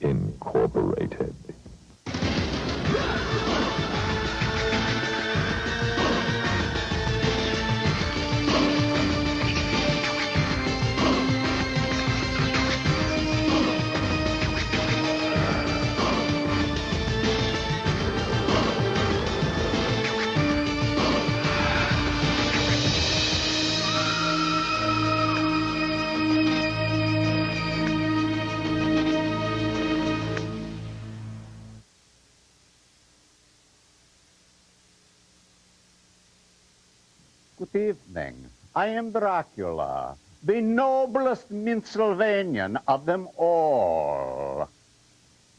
Incorporated. Good evening. I am Dracula, the noblest Pennsylvanian of them all.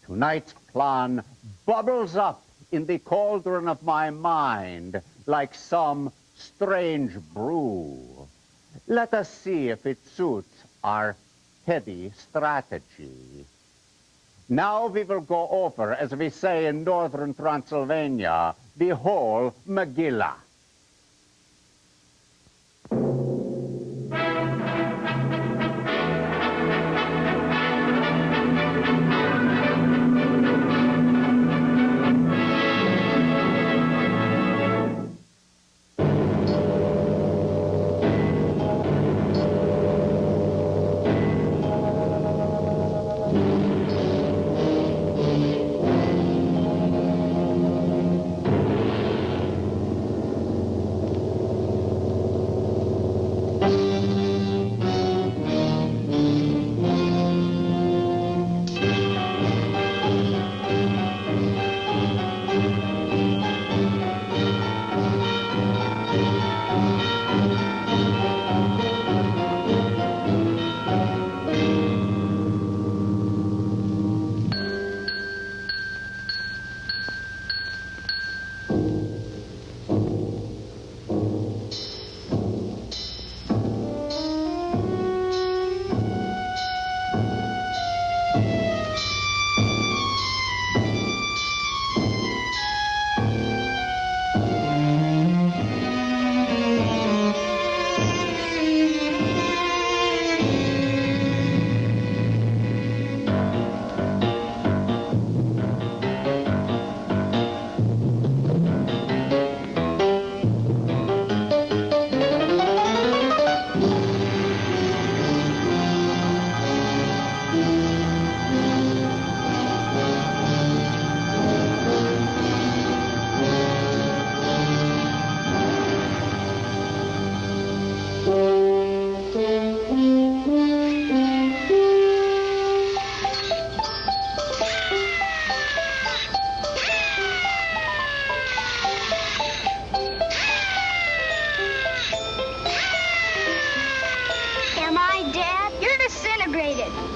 Tonight's plan bubbles up in the cauldron of my mind like some strange brew. Let us see if it suits our heady strategy. Now we will go over, as we say in northern Transylvania, the whole Megillah.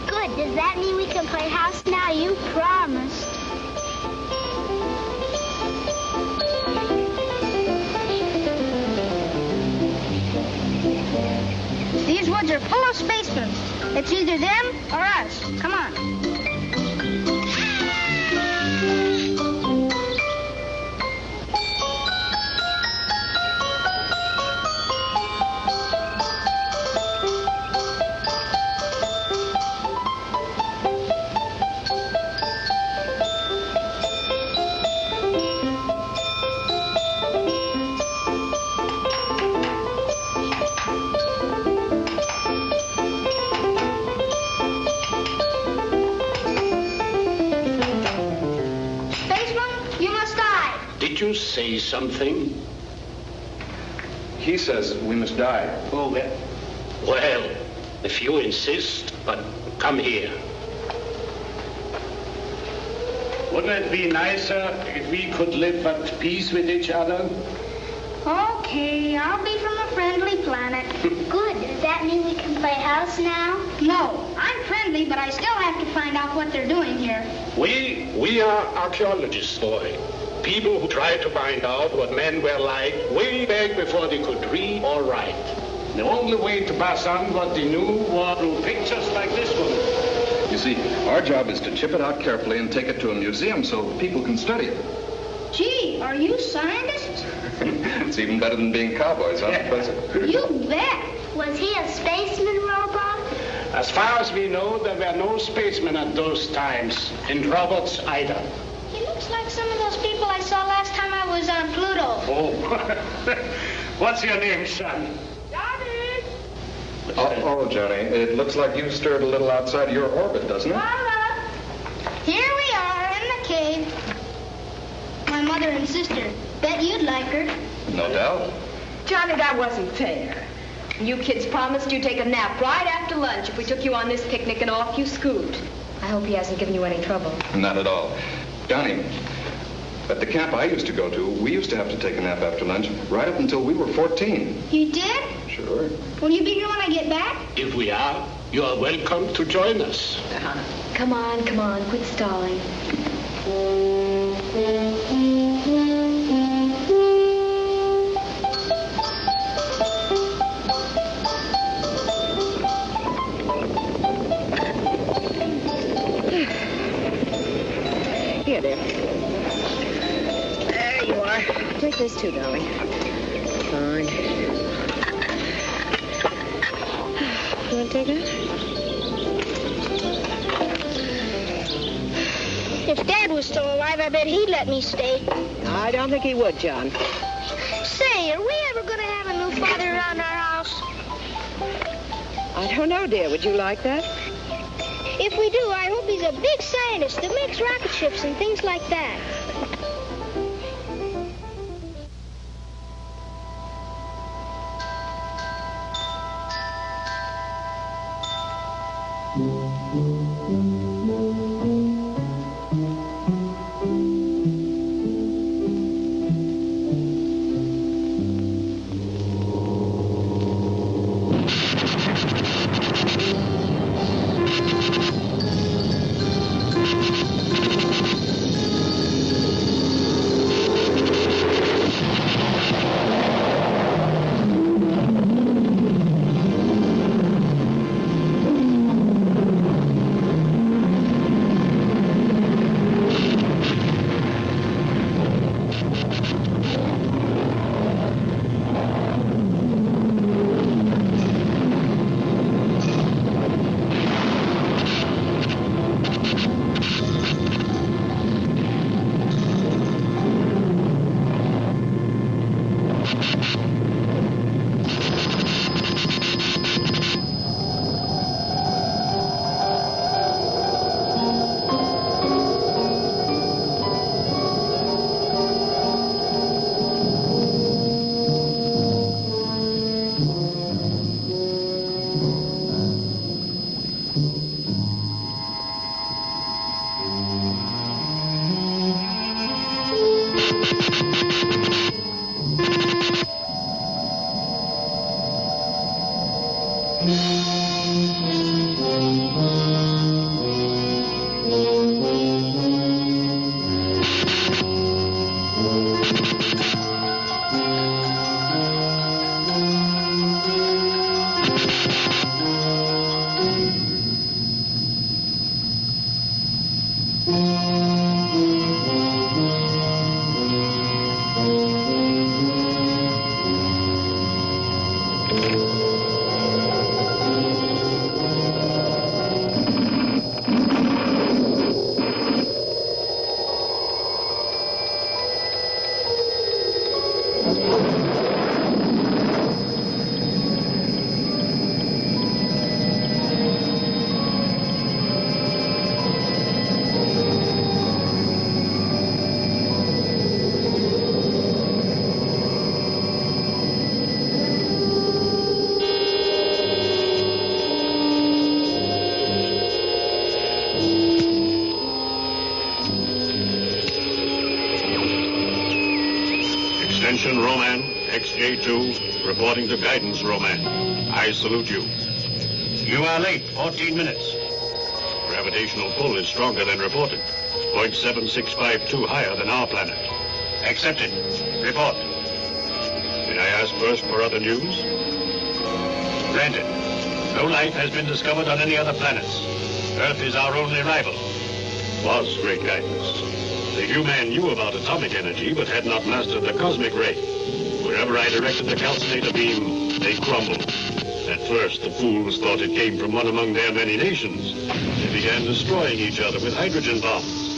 Good. Does that mean we can play house now? You promised. These woods are full of spacemen. It's either them or us. Come on. Say something? He says we must die. Oh, well, if you insist, but come here. Wouldn't it be nicer if we could live at peace with each other? Okay, I'll be from a friendly planet. Good. Does that mean we can play house now? No, I'm friendly, but I still have to find out what they're doing here. We are archaeologists, boy. People who try to find out what men were like way back before they could read or write. The only way to pass on what they knew was through pictures like this one. You see, our job is to chip it out carefully and take it to a museum so people can study it. Gee, are you scientists? It's even better than being cowboys, huh, Professor? You bet. Was he a spaceman robot? As far as we know, there were no spacemen at those times, and robots either. He looks like some of those people I saw last time I was on Pluto. Oh, what's your name, son? Johnny! Oh, Johnny, it looks like you've stirred a little outside of your orbit, doesn't it? Here we are in the cave. My mother and sister. Bet you'd like her. No doubt. Johnny, that wasn't fair. You kids promised you'd take a nap right after lunch if we took you on this picnic, and off you scoot. I hope he hasn't given you any trouble. Not at all. Johnny, at the camp I used to go to, we used to have to take a nap after lunch right up until we were 14. You did? Sure. Will you be here when I get back? If we are, you are welcome to join us. Come on, quit stalling. Here, dear. There you are. Take this too, darling. Fine. You want to take that? If Dad was still alive, I bet he'd let me stay. I don't think he would, John. Say, are we ever going to have a new father around our house? I don't know, dear. Would you like that? If we do, I hope he's a big scientist that makes rocket ships and things like that. Attention, Roman, XJ2, reporting to guidance, Roman. I salute you. You are late, 14 minutes. Gravitational pull is stronger than reported. 0.7652 higher than our planet. Accepted. Report. May I ask first for other news? Granted. No life has been discovered on any other planets. Earth is our only rival. Was great guidance. The human knew about atomic energy, but had not mastered the cosmic ray. Wherever I directed the calcinator beam, they crumbled. At first, the fools thought it came from one among their many nations. They began destroying each other with hydrogen bombs.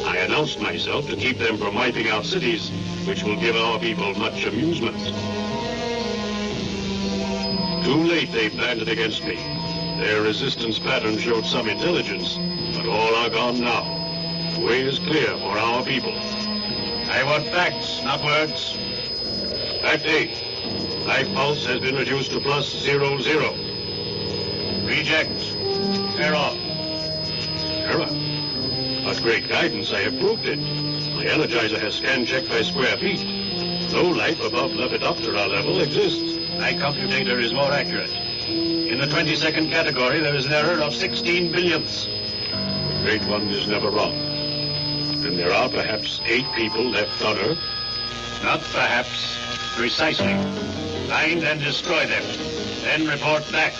I announced myself to keep them from wiping out cities, which will give our people much amusement. Too late they banded against me. Their resistance pattern showed some intelligence, but all are gone now. The way is clear for our people. I want facts, not words. Fact A. Life pulse has been reduced to +00. Reject. Error. Error? What great guidance, I have proved it. My energizer has scan checked by square feet. No life above Lepidoptera level exists. My computator is more accurate. In the 20-second category, there is an error of 16 billionths. The Great One is never wrong. And there are perhaps 8 people left on Earth? Not perhaps. Precisely. Find and destroy them. Then report back.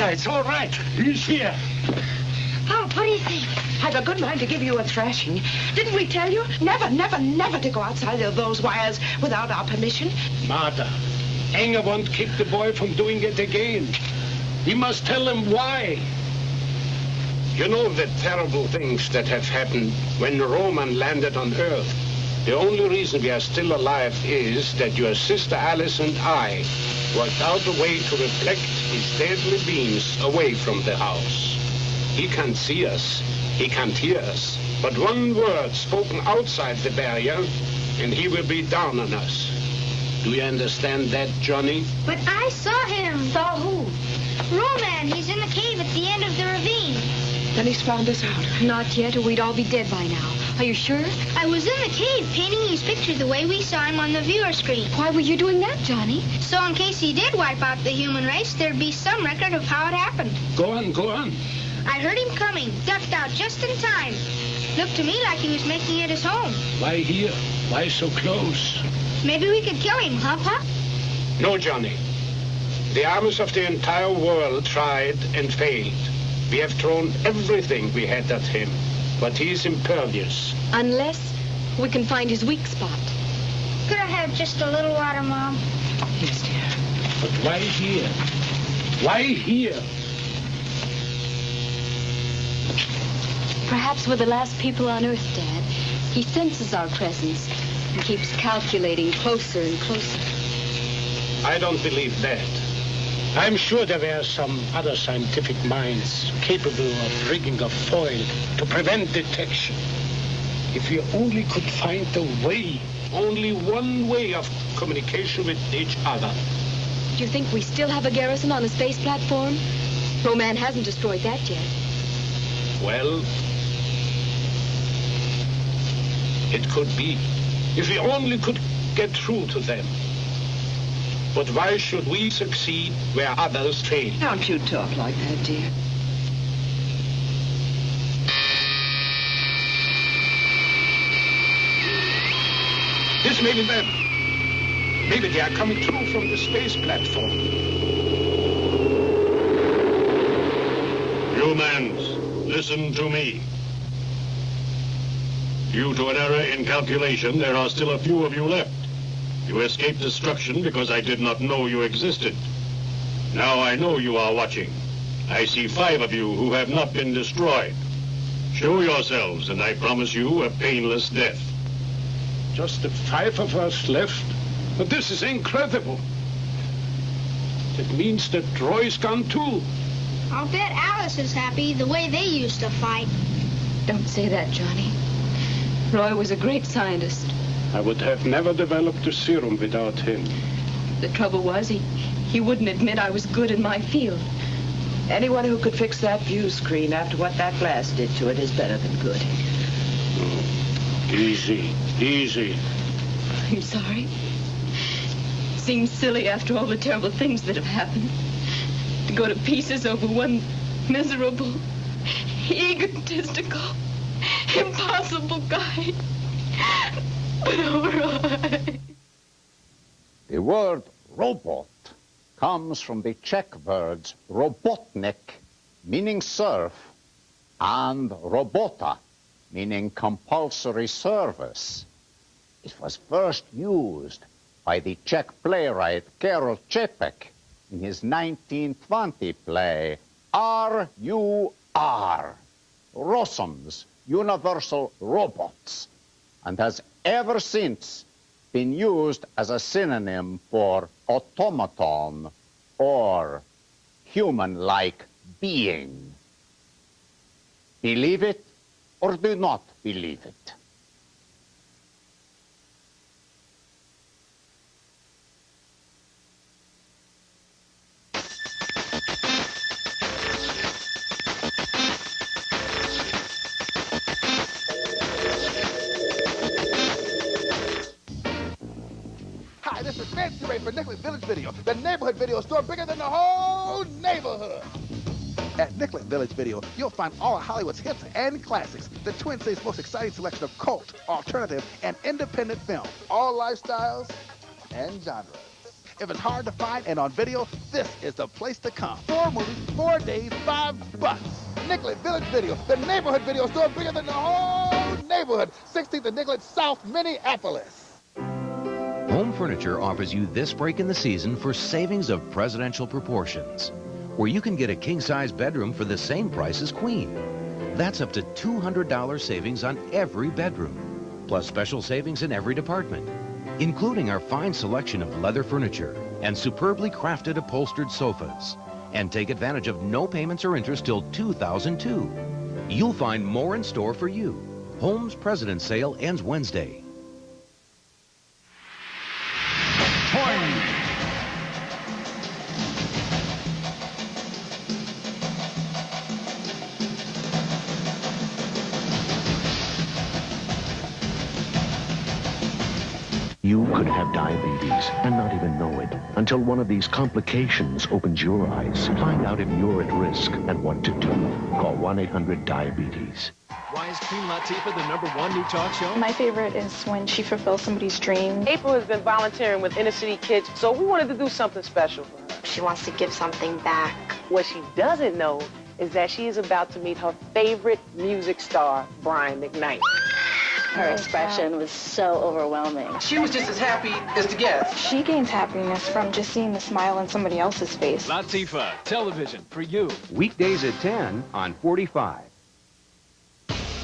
It's all right. He's here. Oh, what do you think? I've a good mind to give you a thrashing. Didn't we tell you? Never, never, never to go outside of those wires without our permission. Martha, Enger won't keep the boy from doing it again. We must tell him why. You know the terrible things that have happened when Roman landed on Earth. The only reason we are still alive is that your sister Alice and I worked out a way to reflect his deadly beams away from the house. He can't see us, he can't hear us, but one word spoken outside the barrier, and he will be down on us. Do you understand that, Johnny? But I saw him. Saw who? Roman, he's in the cave at the end of the ravine. Then he's found us out. Not yet, or we'd all be dead by now. Are you sure? I was in the cave painting his picture the way we saw him on the viewer screen. Why were you doing that, Johnny? So in case he did wipe out the human race, there'd be some record of how it happened. Go on, go on. I heard him coming, ducked out just in time. Looked to me like he was making it his home. Why here? Why so close? Maybe we could kill him, huh, Pop? No, Johnny. The armies of the entire world tried and failed. We have thrown everything we had at him, but he is impervious. Unless we can find his weak spot. Could I have just a little water, Mom? Yes, dear. But why here? Why here? Perhaps we're the last people on Earth, Dad. He senses our presence and keeps calculating closer and closer. I don't believe that. I'm sure there were some other scientific minds capable of rigging a foil to prevent detection. If we only could find a way, only one way of communication with each other. Do you think we still have a garrison on a space platform? Roman hasn't destroyed that yet. Well, it could be. If we only could get through to them. But why should we succeed where others fail? Don't you talk like that, dear. This may be them. Maybe they are coming through from the space platform. Humans, listen to me. Due to an error in calculation, there are still a few of you left. You escaped destruction because I did not know you existed. Now I know you are watching. I see 5 of you who have not been destroyed. Show yourselves, and I promise you a painless death. Just the 5 of us left. But this is incredible. It means that Troy's gone too. I'll bet Alice is happy the way they used to fight. Don't say that, Johnny. Roy was a great scientist. I would have never developed the serum without him. The trouble was, he wouldn't admit I was good in my field. Anyone who could fix that view screen after what that glass did to it is better than good. Easy, easy. I'm sorry. Seems silly after all the terrible things that have happened. To go to pieces over one miserable, egotistical, impossible guy. But all right. The word robot comes from the Czech words robotnik, meaning serf, and robota, meaning compulsory service. It was first used by the Czech playwright Karel Čapek in his 1920 play R.U.R., Rossum's Universal Robots, and has ever since been used as a synonym for automaton or human-like being. Believe it or do not believe it. Hi, this is Fancy Ray for Nicollet Village Video, the neighborhood video store bigger than the whole neighborhood. At Nicollet Village Video, you'll find all of Hollywood's hits and classics, the Twin Cities' most exciting selection of cult, alternative, and independent films, all lifestyles and genres. If it's hard to find and on video, this is the place to come. 4 movies, 4 days, $5. Nicollet Village Video, the neighborhood video store bigger than the whole neighborhood. 16th and Nicollet, South Minneapolis. Home Furniture offers you this break in the season for savings of presidential proportions, where you can get a king-size bedroom for the same price as Queen. That's up to $200 savings on every bedroom, plus special savings in every department, including our fine selection of leather furniture and superbly crafted upholstered sofas. And take advantage of no payments or interest till 2002. You'll find more in store for you. Home's President's Sale ends Wednesday. You could have diabetes and not even know it until one of these complications opens your eyes. Find out if you're at risk and what to do. Call 1-800-DIABETES. Why is Queen Latifah the #1 new talk show? My favorite is when she fulfills somebody's dream. April has been volunteering with inner city kids, so we wanted to do something special for her. She wants to give something back. What she doesn't know is that she is about to meet her favorite music star, Brian McKnight. Her expression was so overwhelming. She was just as happy as the guests. She gains happiness from just seeing the smile on somebody else's face. Latifah, television for you. Weekdays at 10 on 45.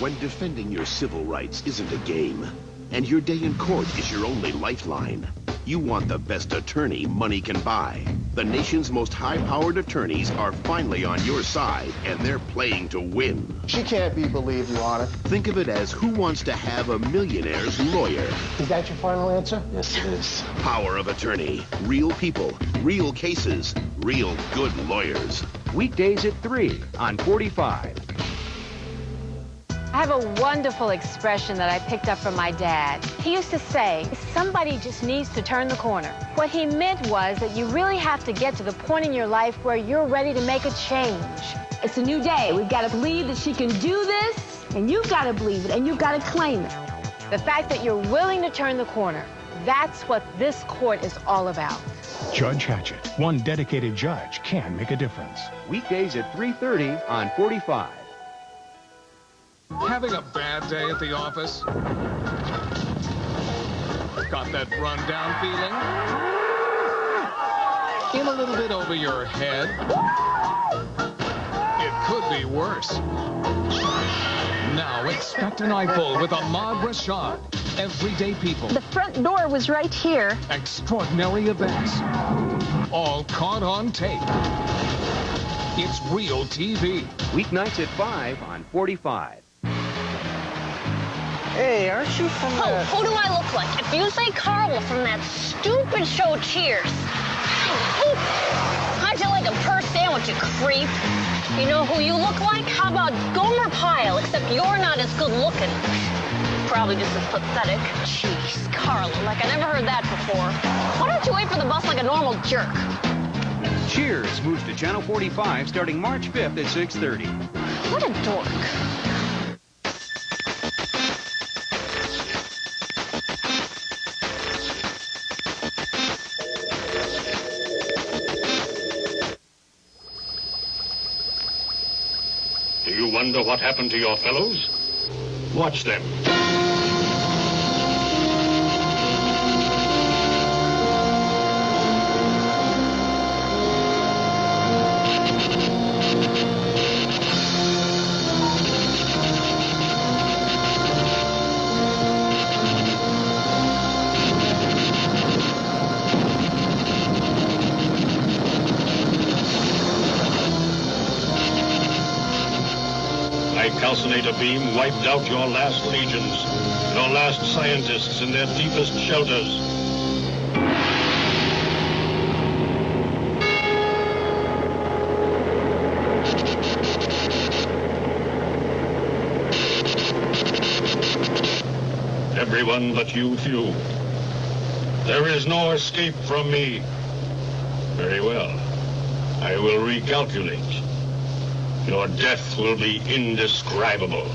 When defending your civil rights isn't a game, and your day in court is your only lifeline, you want the best attorney money can buy. The nation's most high-powered attorneys are finally on your side, and they're playing to win. She can't be believed, Your Honor. Think of it as who wants to have a millionaire's lawyer. Is that your final answer? Yes, it is. Power of attorney. Real people, real cases, real good lawyers. Weekdays at 3 on 45. I have a wonderful expression that I picked up from my dad. He used to say, somebody just needs to turn the corner. What he meant was that you really have to get to the point in your life where you're ready to make a change. It's a new day. We've got to believe that she can do this, and you've got to believe it, and you've got to claim it. The fact that you're willing to turn the corner, that's what this court is all about. Judge Hatchett. One dedicated judge can make a difference. Weekdays at 3:30 on 45. Having a bad day at the office? Got that run-down feeling? In a little bit over your head? It could be worse. Now expect an eyeful with Ahmad Rashad. everyday people. The front door was right here. Extraordinary events. All caught on tape. It's real TV. Weeknights at 5 on 45. Hey, aren't you from Oh, who do I look like? If you say Carla from that stupid show Cheers. Ooh, how'd you like a purse sandwich, you creep? You know who you look like? How about Gomer Pyle, except you're not as good looking. Probably just as pathetic. Jeez, Carla, like I never heard that before. Why don't you wait for the bus like a normal jerk? Cheers moves to Channel 45 starting March 5th at 6:30. What a dork. Do you wonder what happened to your fellows? Watch them. My calcinator beam wiped out your last legions, your last scientists in their deepest shelters. Everyone but you few. There is no escape from me. Very well. I will recalculate. Your death will be indescribable.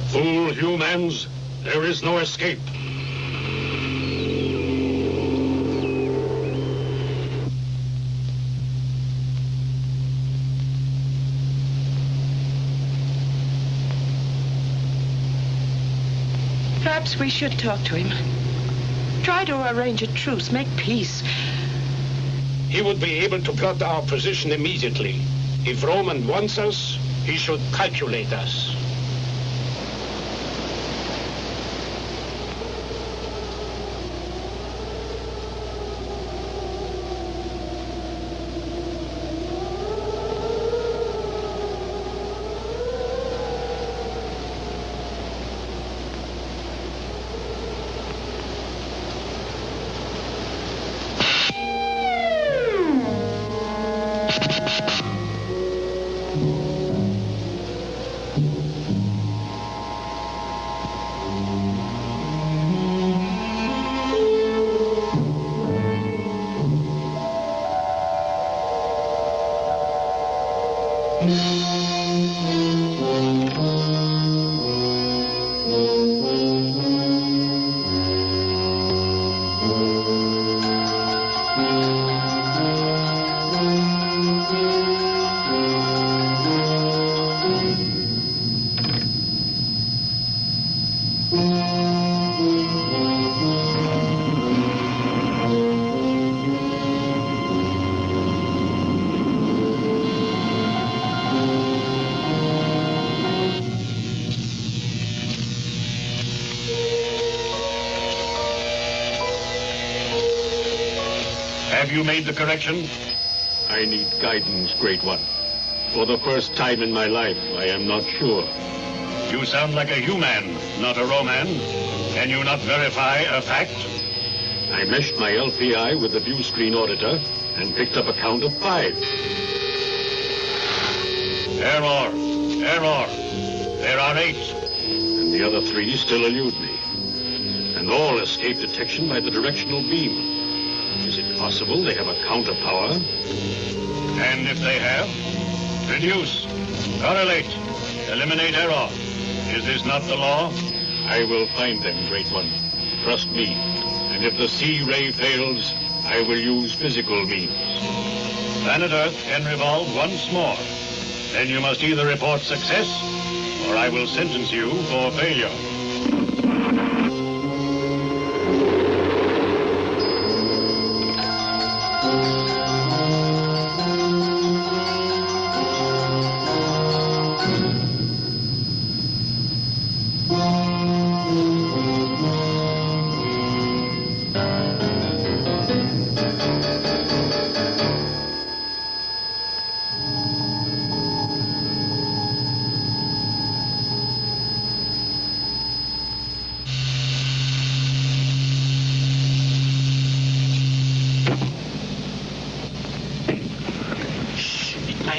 Fool humans, there is no escape. Perhaps we should talk to him. Try to arrange a truce, make peace. He would be able to plot our position immediately. If Roman wants us, he should calculate us. Have you made the correction? I need guidance, Great One. For the first time in my life, I am not sure. You sound like a human, not a Roman. Can you not verify a fact? I meshed my LPI with the view screen auditor and picked up a count of 5. Error. Error. There are 8. And the other 3 still elude me. And all escape detection by the directional beam. Is it possible they have a counter power? And if they have, reduce, correlate, eliminate error. Is this not the law? I will find them, Great One. Trust me. And if the C-ray fails, I will use physical means. Planet Earth can revolve once more. Then you must either report success, or I will sentence you for failure.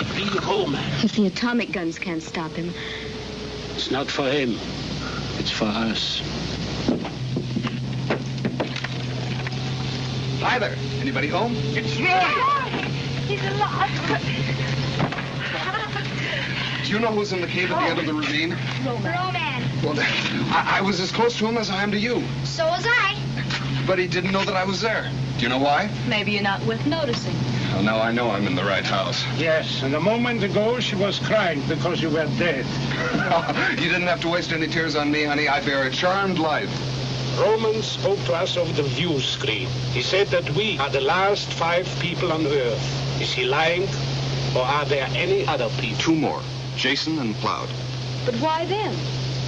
be romance. If the atomic guns can't stop him. It's not for him. It's for us. Hi there. Anybody home? It's Roy! He's alive. Do you know who's in the cave at the end of the ravine? Roman. Well, I was as close to him as I am to you. So was I. But he didn't know that I was there. Do you know why? Maybe you're not worth noticing. Well, now I know I'm in the right house. Yes, and a moment ago she was crying because you were dead. You didn't have to waste any tears on me, honey. I bear a charmed life. Roman spoke to us over the view screen. He said that we are the last 5 people on Earth. Is he lying? Or are there any other people? 2 more. Jason and Cloud. But why them?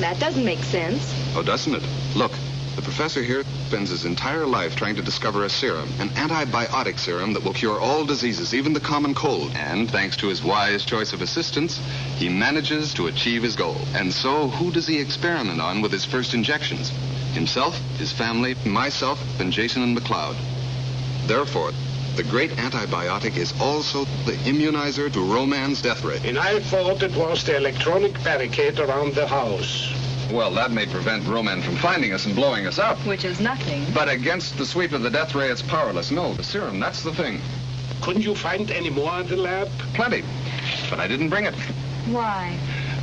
That doesn't make sense. Oh, doesn't it? Look, the professor here spends his entire life trying to discover a serum, an antibiotic serum that will cure all diseases, even the common cold. And thanks to his wise choice of assistants, he manages to achieve his goal. And so, who does he experiment on with his first injections? Himself, his family, myself, and Jason and McCloud. Therefore, the great antibiotic is also the immunizer to Roman's death ray. And I thought it was the electronic barricade around the house. Well, that may prevent Roman from finding us and blowing us up. Which is nothing. But against the sweep of the death ray, it's powerless. No, the serum, that's the thing. Couldn't you find any more in the lab? Plenty. But I didn't bring it. Why?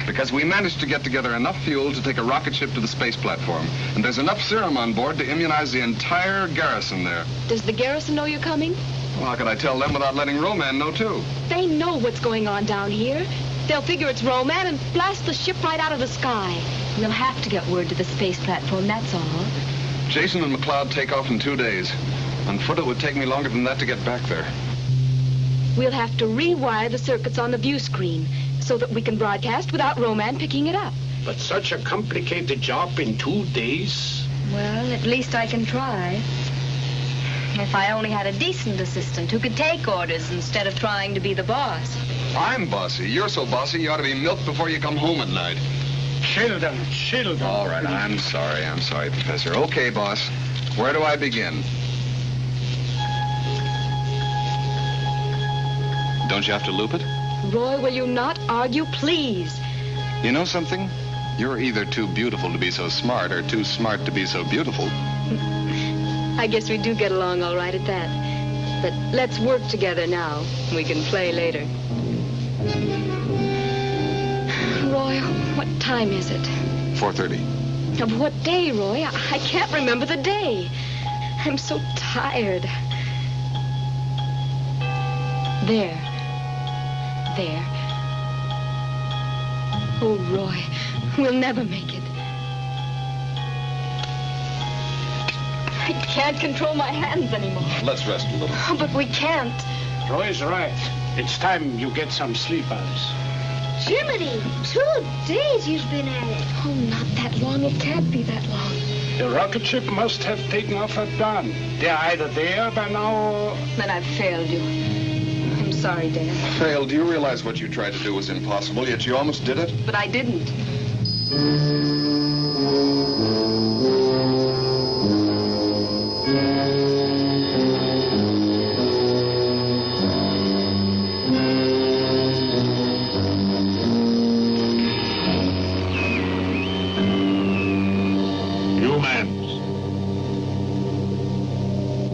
Because we managed to get together enough fuel to take a rocket ship to the space platform. And there's enough serum on board to immunize the entire garrison there. Does the garrison know you're coming? Well, how could I tell them without letting Roman know, too? They know what's going on down here. They'll figure it's Roman and blast the ship right out of the sky. We'll have to get word to the space platform, that's all. Jason and McCloud take off in 2 days. On foot, it would take me longer than that to get back there. We'll have to rewire the circuits on the view screen so that we can broadcast without Roman picking it up. But such a complicated job in 2 days? Well, at least I can try. If I only had a decent assistant who could take orders instead of trying to be the boss. I'm bossy. You're so bossy, you ought to be milked before you come home at night. Children. All right, I'm sorry, Professor. Okay, boss. Where do I begin? Don't you have to loop it? Roy, will you not argue, please? You know something? You're either too beautiful to be so smart or too smart to be so beautiful. I guess we do get along all right at that. But let's work together now. We can play later. Roy, what time is it? 4:30. Of what day, Roy? I can't remember the day. I'm so tired. There. Oh, Roy, we'll never make it. I can't control my hands anymore. Let's rest a little. Oh, but we can't. Roy's right. It's time you get some sleep, Alice. Jiminy, 2 days you've been at it. Oh, not that long. It can't be that long. The rocket ship must have taken off at dawn. They're either there by now or... Then I've failed you. I'm sorry, Dad. Failed. Do you realize what you tried to do was impossible, yet you almost did it? But I didn't.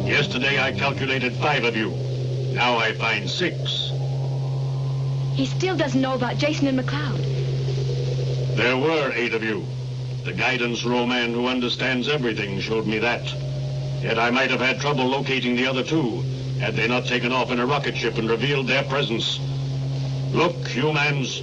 Yesterday I calculated 5 of you. Now I find 6. He still doesn't know about Jason and McCloud. There were 8 of you. The guidance Roman who understands everything showed me that. Yet I might have had trouble locating the other 2 had they not taken off in a rocket ship and revealed their presence. Look, humans.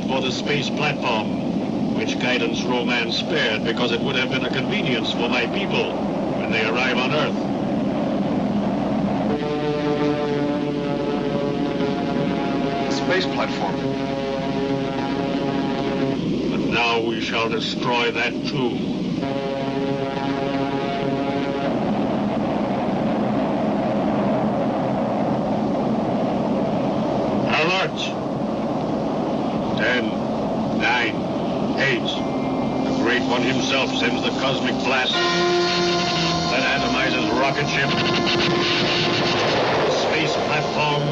For the space platform, which guidance Roman spared because it would have been a convenience for my people when they arrive on Earth. Space platform. But now we shall destroy that too. Alert! 10, 9, 8. The Great One himself sends the cosmic blast that atomizes rocket ship, space platform,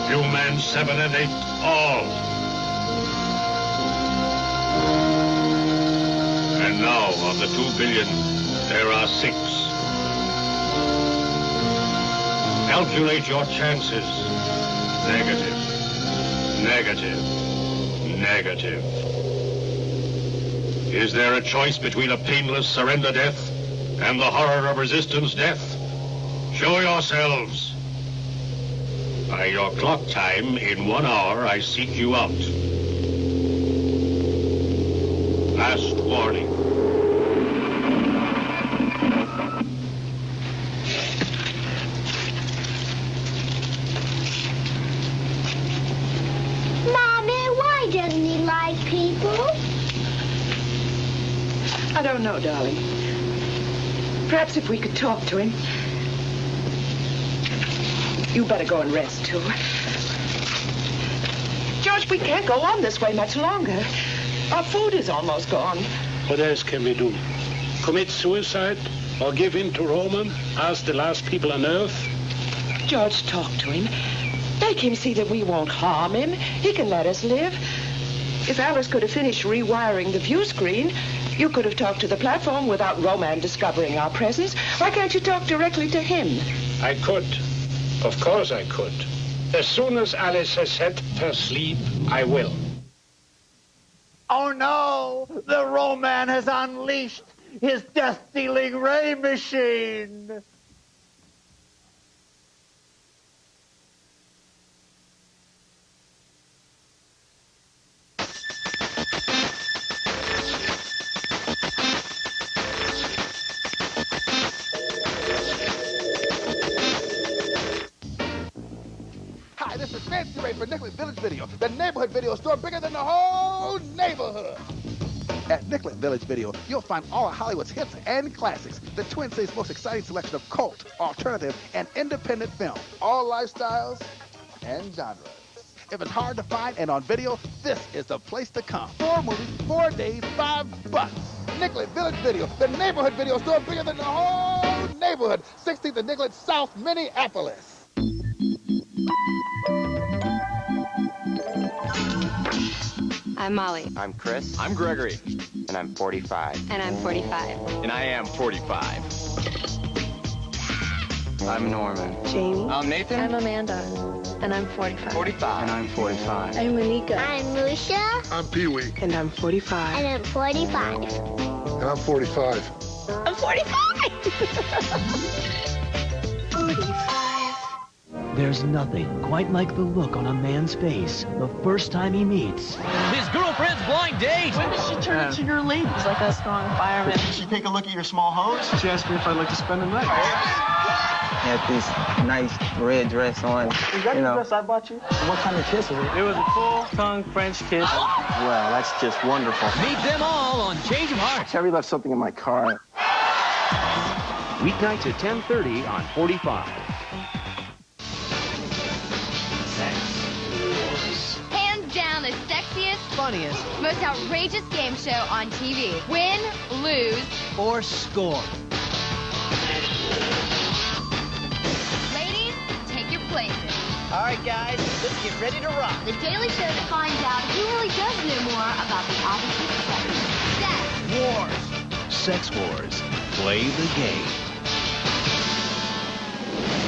human 7 and 8, all. And now, of the 2 billion, there are 6. Calculate your chances. Negative. Negative. Negative. Is there a choice between a painless surrender death and the horror of resistance death? Show yourselves. By your clock time, in 1 hour, I seek you out. Last warning. Mommy, why doesn't he like people? I don't know, darling. Perhaps if we could talk to him. You better go and rest, too. George, we can't go on this way much longer. Our food is almost gone. What else can we do? Commit suicide? Or give in to Roman as the last people on Earth? George, talk to him. Make him see that we won't harm him. He can let us live. If Alice could have finished rewiring the view screen, you could have talked to the platform without Roman discovering our presence. Why can't you talk directly to him? I could. Of course I could. As soon as Alice has set her sleep, I will. Oh no! The Roman has unleashed his death-dealing ray machine! Hi, this is Fancy Ray for Nicollet Village Video, the neighborhood video store bigger than the whole neighborhood. At Nicollet Village Video, you'll find all of Hollywood's hits and classics, the Twin Cities' most exciting selection of cult, alternative, and independent film, all lifestyles and genres. If it's hard to find and on video, this is the place to come. 4 movies, 4 days, $5. Nicollet Village Video, the neighborhood video store bigger than the whole neighborhood. 16th and Nicollet, South Minneapolis. I'm Molly. I'm Chris. I'm Gregory. And I'm 45. And I'm 45. And I am 45. I'm Norman. Jamie. I'm Nathan. I'm Amanda. And I'm 45. 45. And I'm 45. I'm Monica. I'm Lucia. I'm Pee-wee. And I'm 45. And I'm 45. And I'm 45. I'm 45! 45. There's nothing quite like the look on a man's face the first time he meets his girlfriend's blind date. When did she turn into your lady? She's like a strong fireman. Did she take a look at your small hose? She asked me if I'd like to spend the night. He had this nice red dress on. Is that the dress I bought you? What kind of kiss was it? It was a full-tongue French kiss. Well, that's just wonderful. Meet them all on Change of Heart. Terry left something in my car. Weeknights at 10:30 on 45. Hands down the sexiest, funniest, most outrageous game show on TV. Win, lose, or score. Ladies, take your places. All right, guys, let's get ready to rock. The Daily Show that finds out who really does know more about the opposite sex. Sex Wars. Play the game.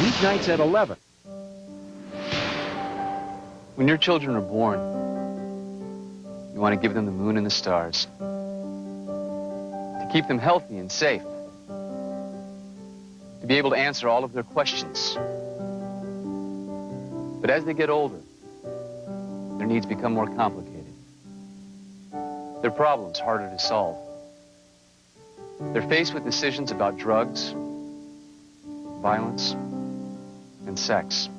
Weeknights at 11. When your children are born, you want to give them the moon and the stars. To keep them healthy and safe. To be able to answer all of their questions. But as they get older, their needs become more complicated. Their problems harder to solve. They're faced with decisions about drugs, violence, and sex.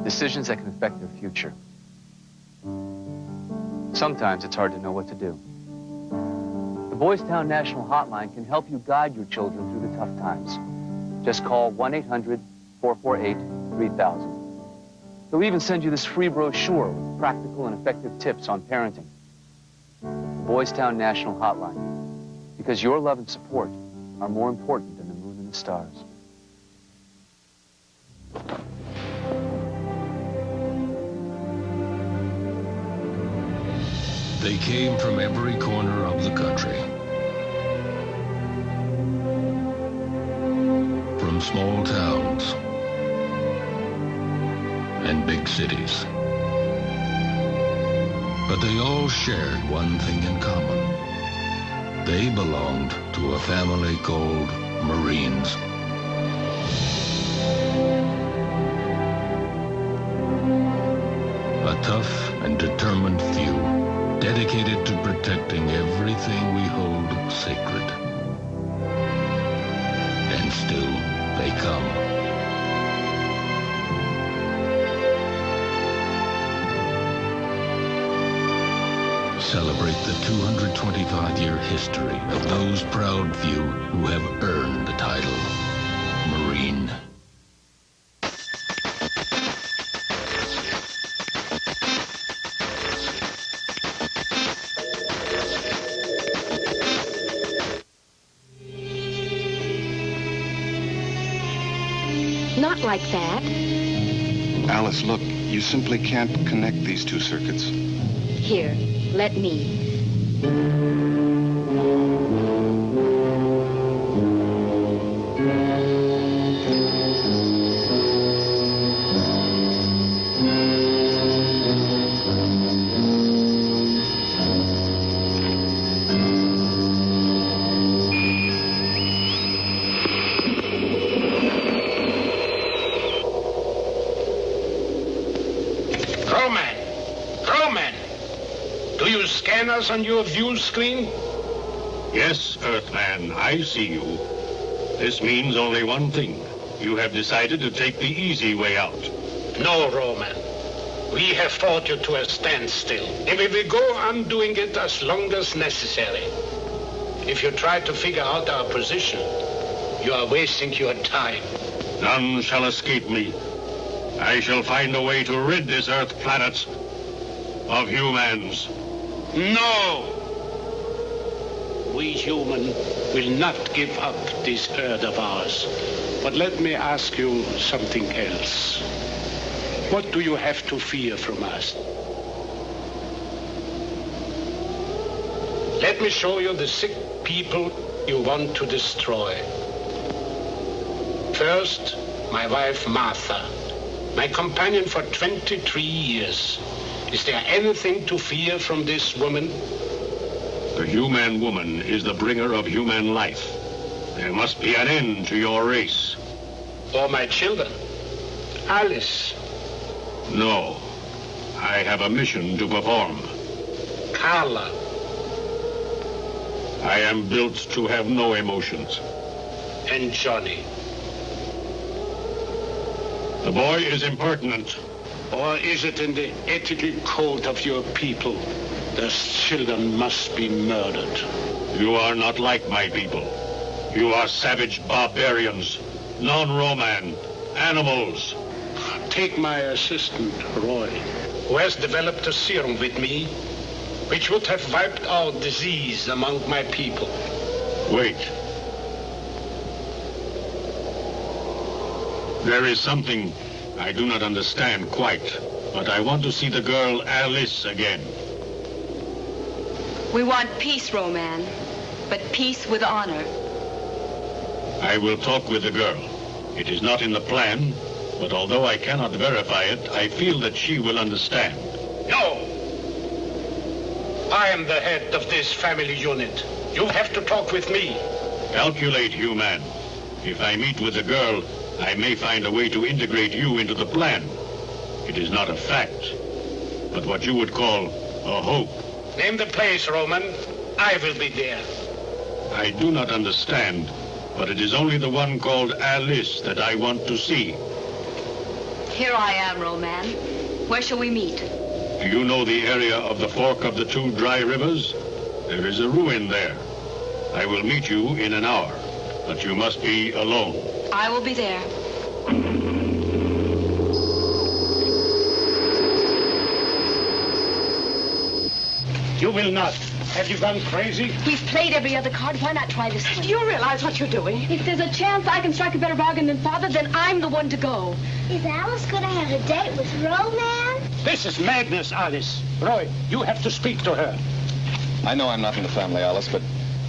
Decisions that can affect their future. Sometimes it's hard to know what to do. Boys Town National Hotline can help you guide your children through the tough times. Just call 1-800-448-3000. They'll even send you this free brochure with practical and effective tips on parenting. The Boys Town National Hotline. Because your love and support are more important than the moon and the stars. They came from every corner of the country. From small towns and big cities. But they all shared one thing in common. They belonged to a family called Marines. A tough and determined few, dedicated to protecting everything we hold sacred. And still they come. Celebrate the 225-year history of those proud few who have earned the title Marine. Not like that. Alice, look, you simply can't connect these two circuits. Here, let me. On your view screen? Yes, Earthman, I see you. This means only one thing. You have decided to take the easy way out. No, Roman. We have fought you to a standstill, and we will go on doing it as long as necessary. If you try to figure out our position, you are wasting your time. None shall escape me. I shall find a way to rid this Earth planet of humans. No! We human will not give up this Earth of ours. But let me ask you something else. What do you have to fear from us? Let me show you the sick people you want to destroy. First, my wife Martha, my companion for 23 years. Is there anything to fear from this woman? The human woman is the bringer of human life. There must be an end to your race. Or my children? Alice? No. I have a mission to perform. Carla? I am built to have no emotions. And Johnny? The boy is impertinent. Or is it in the ethical code of your people? Those children must be murdered. You are not like my people. You are savage barbarians, non-Roman, animals. Take my assistant, Roy, who has developed a serum with me, which would have wiped out disease among my people. Wait. There is something I do not understand quite, but I want to see the girl Alice again. We want peace, Roman, but peace with honor. I will talk with the girl. It is not in the plan, but although I cannot verify it, I feel that she will understand. No! I am the head of this family unit. You have to talk with me. Calculate, human. If I meet with the girl, I may find a way to integrate you into the plan. It is not a fact, but what you would call a hope. Name the place, Roman. I will be there. I do not understand, but it is only the one called Alice that I want to see. Here I am, Roman. Where shall we meet? Do you know the area of the fork of the two dry rivers? There is a ruin there. I will meet you in an hour, but you must be alone. I will be there. You will not. Have you gone crazy? We've played every other card. Why not try this one? Do you realize what you're doing? If there's a chance I can strike a better bargain than Father, then I'm the one to go. Is Alice going to have a date with Roman? This is madness, Alice. Roy, you have to speak to her. I know I'm not in the family, Alice, but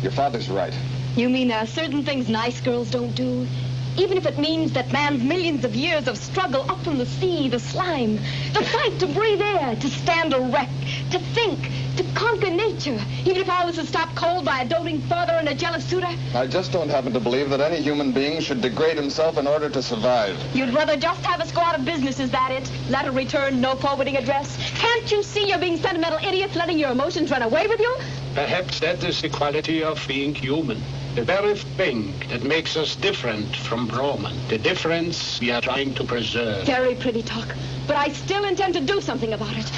your father's right. You mean there are certain things nice girls don't do? Even if it means that man's millions of years of struggle up from the sea, the slime, the fight to breathe air, to stand erect, to think, to conquer nature, even if I was to stop cold by a doting father and a jealous suitor? I just don't happen to believe that any human being should degrade himself in order to survive. You'd rather just have us go out of business, is that it? Letter return, no forwarding address? Can't you see you're being sentimental idiots, letting your emotions run away with you? Perhaps that is the quality of being human. The very thing that makes us different from Roman. The difference we are trying to preserve. Very pretty talk, but I still intend to do something about it.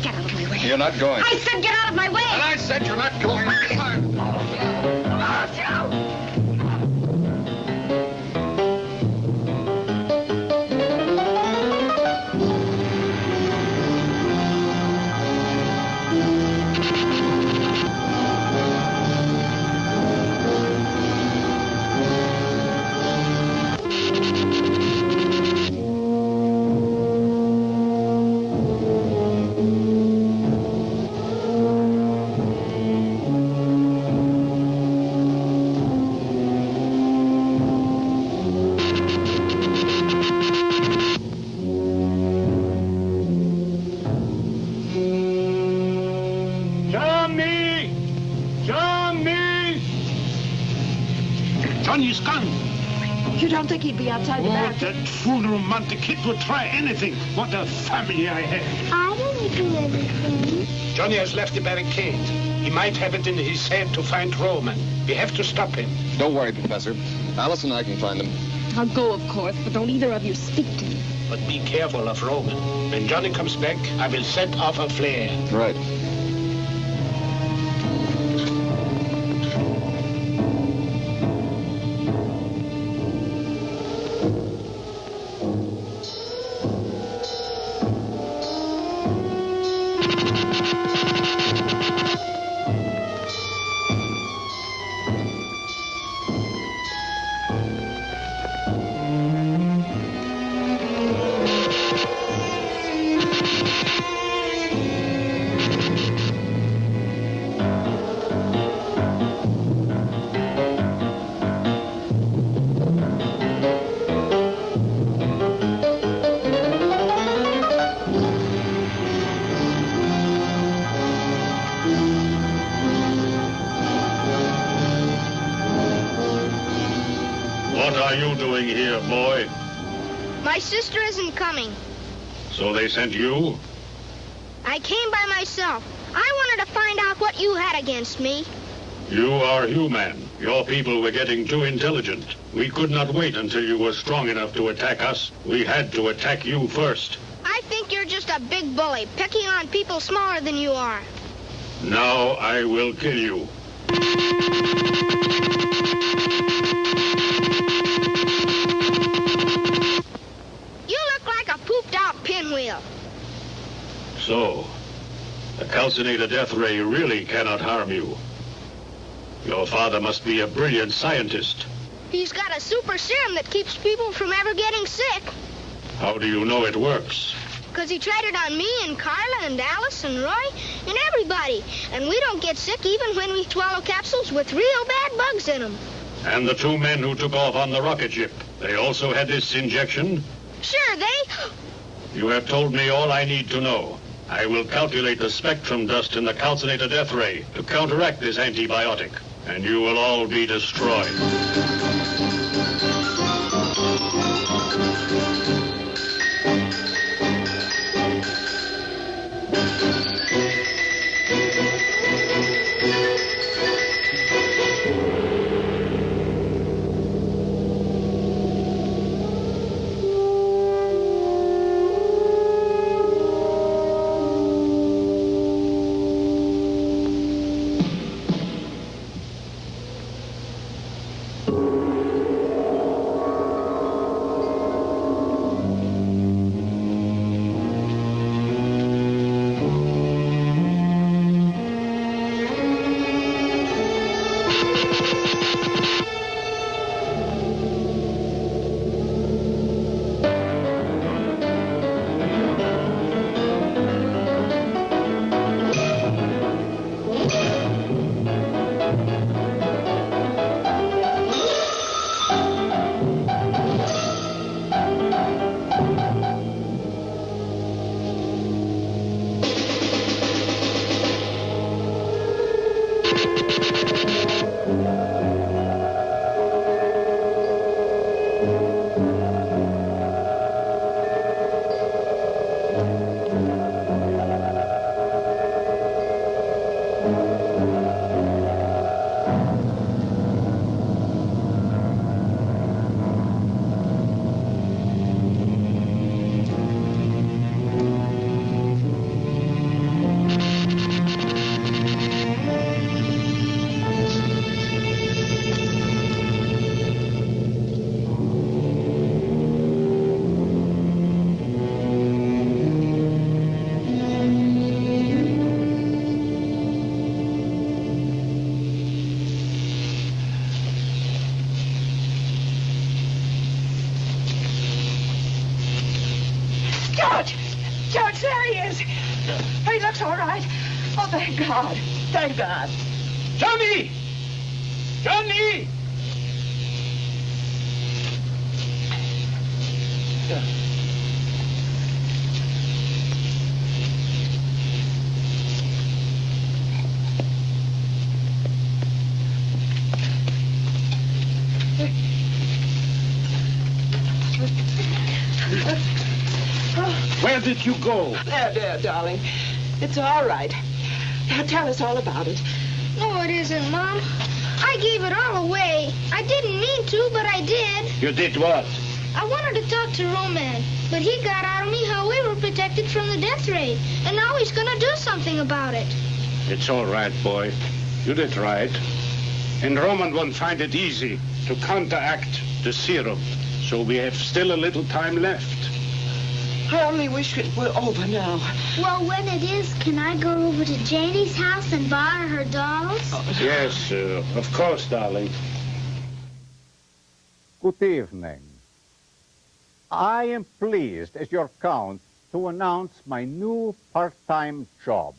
Get out of my way. You're not going. I said get out of my way! And I said you're not going. Johnny's gone. You don't think he'd be outside the back? That fool romantic kid would try anything. What a family I have. I didn't do anything. Johnny has left the barricade. He might have it in his head to find Roman. We have to stop him. Don't worry, Professor. Alice and I can find them. I'll go, of course, but don't either of you speak to me. But be careful of Roman. When Johnny comes back, I will set off a flare. Right. What are you doing here, boy? My sister isn't coming. So they sent you? I came by myself. I wanted to find out what you had against me. You are human. Your people were getting too intelligent. We could not wait until you were strong enough to attack us. We had to attack you first. I think you're just a big bully, picking on people smaller than you are. Now I will kill you. You look like a pooped-out pinwheel. So, the calcinator death ray really cannot harm you. Your father must be a brilliant scientist. He's got a super serum that keeps people from ever getting sick. How do you know it works? Because he tried it on me and Carla and Alice and Roy and everybody. And we don't get sick even when we swallow capsules with real bad bugs in them. And the two men who took off on the rocket ship, they also had this injection? Sure, they... You have told me all I need to know. I will calculate the spectrum dust in the calcinator death ray to counteract this antibiotic, and you will all be destroyed. George, there he is. He looks all right. Oh, thank God. Thank God. Johnny! Johnny! Where did you go? There, darling. It's all right. Now tell us all about it. No, it isn't, Mom. I gave it all away. I didn't mean to, but I did. You did what? I wanted to talk to Roman, but he got out of me how we were protected from the death ray, and now he's going to do something about it. It's all right, boy. You did right. And Roman won't find it easy to counteract the serum, so we have still a little time left. I only wish it were over now. Well, when it is, can I go over to Janie's house and borrow her dolls? Yes, of course, darling. Good evening. I am pleased as your Count to announce my new part-time job,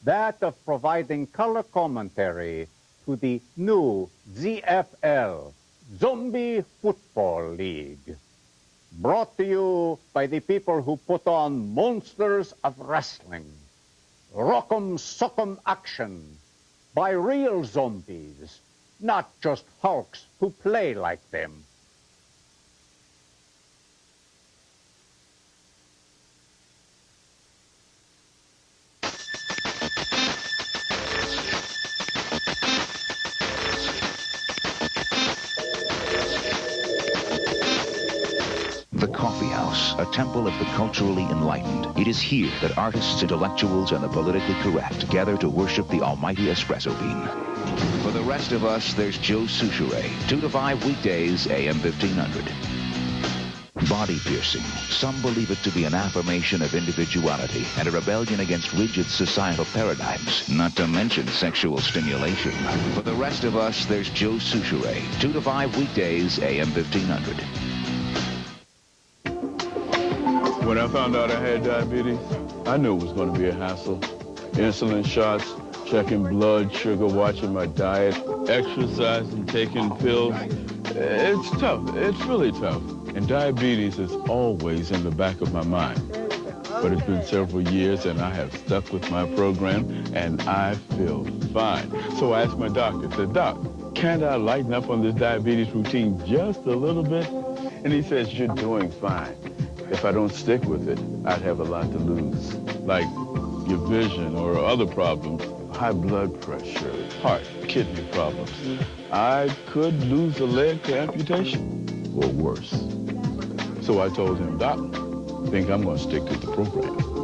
that of providing color commentary to the new ZFL, Zombie Football League. Brought to you by the people who put on monsters of wrestling. Rock'em sock'em action by real zombies, not just hulks who play like them. The Coffee House, a temple of the culturally enlightened. It is here that artists, intellectuals, and the politically correct gather to worship the almighty espresso bean. For the rest of us, there's Joe Souchere, 2 to 5 weekdays, AM 1500. Body piercing. Some believe it to be an affirmation of individuality and a rebellion against rigid societal paradigms, not to mention sexual stimulation. For the rest of us, there's Joe Souchere, 2 to 5 weekdays, AM 1500. When I found out I had diabetes, I knew it was going to be a hassle. Insulin shots, checking blood sugar, watching my diet, exercising, taking pills. It's tough. It's really tough. And diabetes is always in the back of my mind. But it's been several years, and I have stuck with my program, and I feel fine. So I asked my doctor, I said, Doc, can't I lighten up on this diabetes routine just a little bit? And he says, you're doing fine. If I don't stick with it, I'd have a lot to lose, like your vision or other problems, high blood pressure, heart, kidney problems. I could lose a leg to amputation or worse. So I told him, Doc, I think I'm going to stick to the program.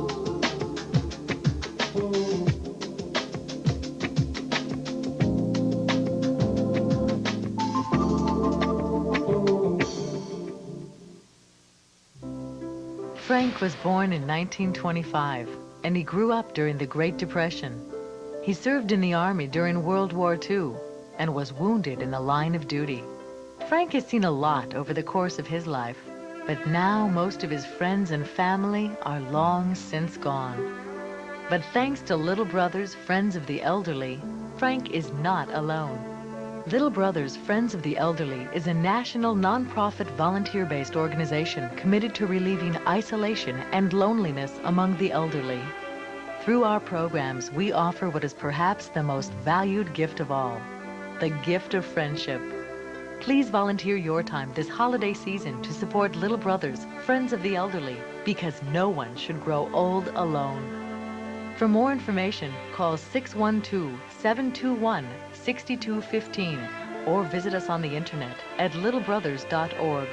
Frank was born in 1925, and he grew up during the Great Depression. He served in the Army during World War II and was wounded in the line of duty. Frank has seen a lot over the course of his life, but now most of his friends and family are long since gone. But thanks to Little Brothers Friends of the Elderly, Frank is not alone. Little Brothers Friends of the Elderly is a national nonprofit volunteer-based organization committed to relieving isolation and loneliness among the elderly. Through our programs, we offer what is perhaps the most valued gift of all, the gift of friendship. Please volunteer your time this holiday season to support Little Brothers, Friends of the Elderly, because no one should grow old alone. For more information, call 612-721-6215 or visit us on the internet at littlebrothers.org.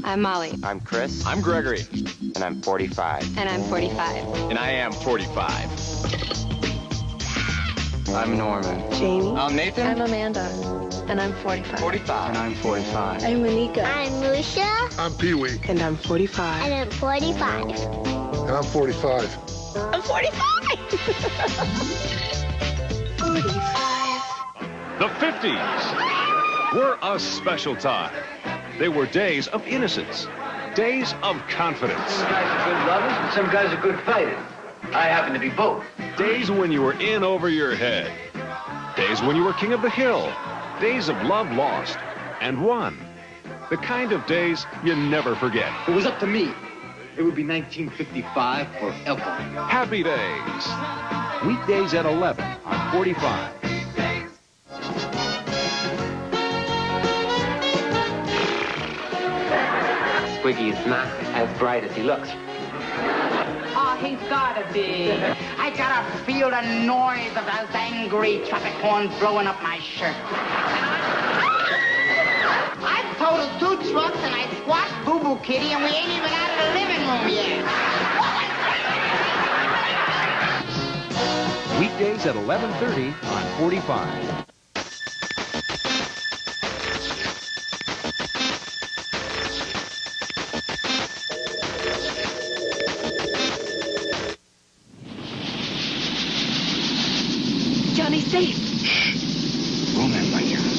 I'm Molly. I'm Chris. I'm Gregory. And I'm 45. And I'm 45. And I am 45. I'm Norman. Jamie. I'm Nathan. I'm Amanda. And I'm 45. 45. And I'm 45. I'm Monica. I'm Lucia. I'm Pee-wee. And I'm 45. And I'm 45. And I'm 45. I'm 45! 45. The 50s were a special time. They were days of innocence, days of confidence. Some guys are good lovers and some guys are good fighters. I happen to be both. Days when you were in over your head. Days when you were king of the hill. Days of love lost and won. The kind of days you never forget. If it was up to me, it would be 1955 forever. Happy days. Weekdays at 11 on 45. Squiggy is not as bright as he looks. Oh, he's gotta be. I gotta feel the noise of those angry traffic horns blowing up my shirt. I've totaled 2 trucks and I squashed Boo Boo Kitty and we ain't even out of the living room yet. Weekdays at 11:30 on 45. Johnny's safe. Room in, my dearest.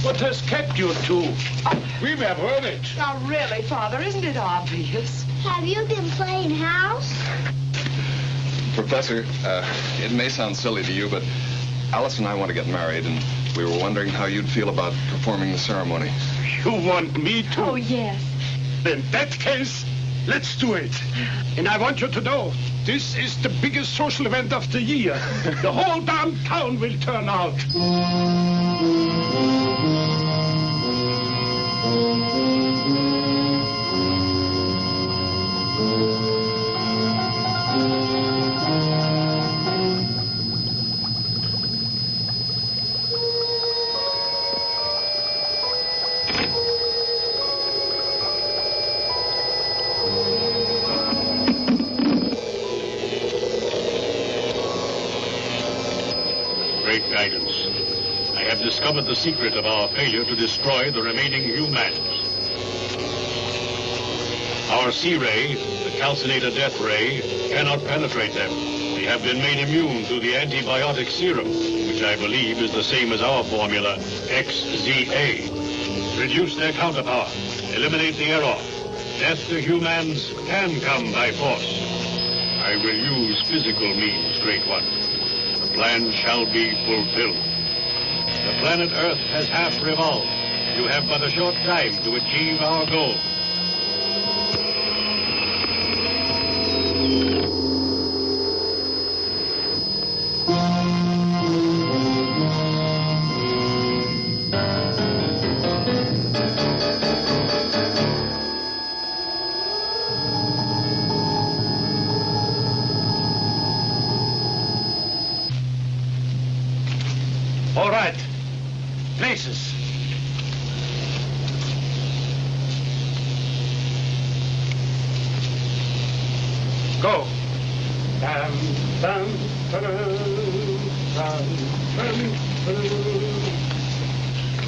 What has kept you two? We never heard it. Now, really, Father, isn't it obvious? Have you been playing house? Professor, it may sound silly to you, but Alice and I want to get married, and we were wondering how you'd feel about performing the ceremony. You want me to? Oh, yes. In that case, Let's do it. And I want you to know, this is the biggest social event of the year. The whole damn town will turn out. Great guidance. I have discovered the secret of our failure to destroy the remaining humans. Our C-ray, the calcinator death ray, cannot penetrate them. They have been made immune through the antibiotic serum, which I believe is the same as our formula, XZA. Reduce their counterpower. Eliminate the error. Death to humans can come by force. I will use physical means, Great One. The plan shall be fulfilled. The planet Earth has half revolved. You have but a short time to achieve our goal. All right. Places. Go. Dum, dum, ta-dum, dum, dum,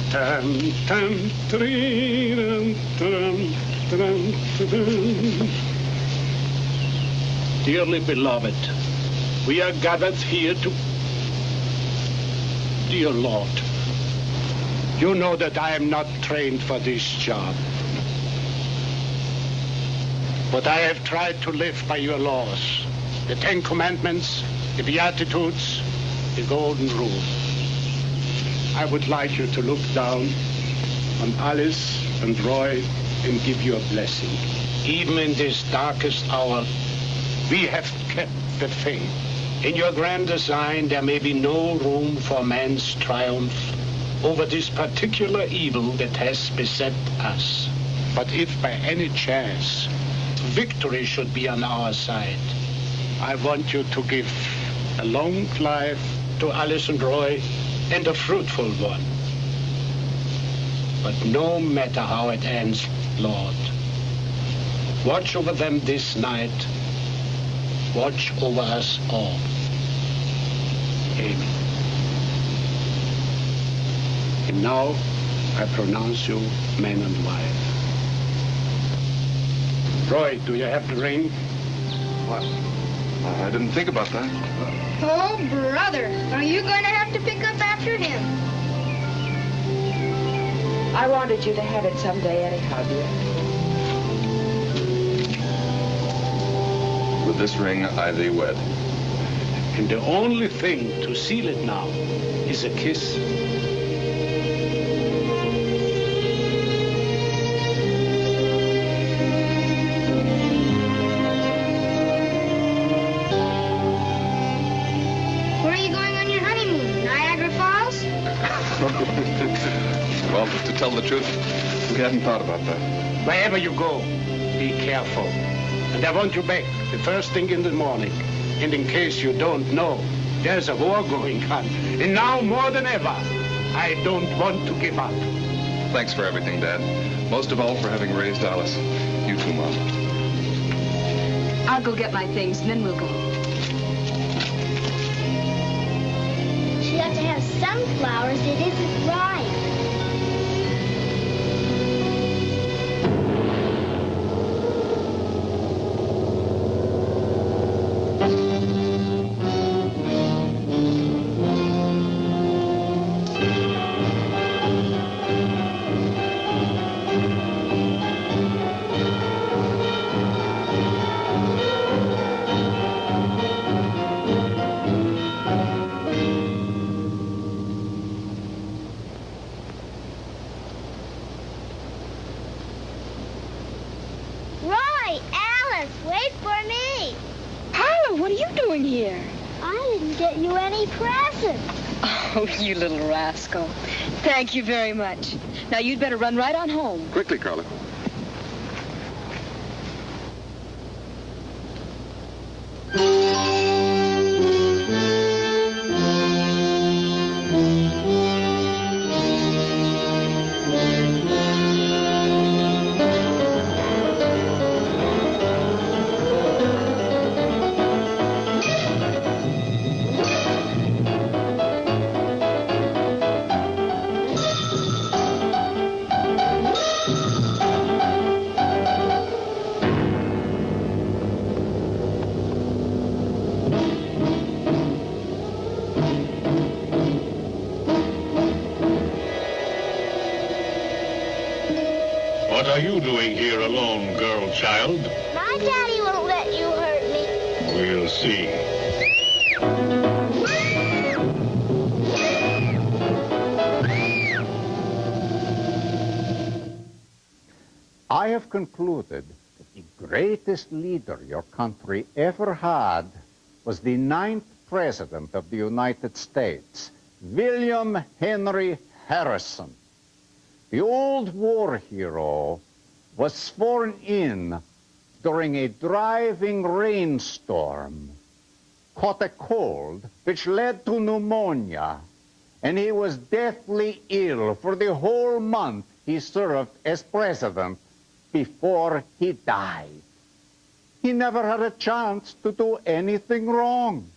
dum, dum, ta-dee-dum, ta-dum, ta-dum, ta-dum. Dearly beloved, we are gathered here to... Dear Lord, you know that I am not trained for this job. But I have tried to live by your laws, the Ten Commandments, the Beatitudes, the Golden Rule. I would like you to look down on Alice and Roy and give you a blessing. Even in this darkest hour, we have kept the faith. In your grand design, there may be no room for man's triumph over this particular evil that has beset us. But if by any chance victory should be on our side, I want you to give a long life to Alice and Roy and a fruitful one. But no matter how it ends, Lord, watch over them this night. Watch over us all. Amen. And now I pronounce you man and wife. Roy, do you have the ring? What? I didn't think about that. Oh, brother, are you going to have to pick up after him? I wanted you to have it someday anyhow, dear. With this ring, I thee wed. And the only thing to seal it now is a kiss. Where are you going on your honeymoon? Niagara Falls? Well, to tell the truth, we hadn't thought about that. Wherever you go, be careful. And I want you back the first thing in the morning. And in case you don't know, there's a war going on. And now more than ever, I don't want to give up. Thanks for everything, Dad. Most of all for having raised Alice. You too, Mom. I'll go get my things, and then we'll go. She ought to have sunflowers. It isn't right. didn't get you any presents. Oh, you little rascal. Thank you very much. Now, you'd better run right on home. Quickly, Carla. What are you doing here alone, girl child? My daddy won't let you hurt me. We'll see. I have concluded that the greatest leader your country ever had was the 9th President of the United States, William Henry Harrison. The old war hero was sworn in during a driving rainstorm, caught a cold which led to pneumonia, and he was deathly ill for the whole month he served as president before he died. He never had a chance to do anything wrong.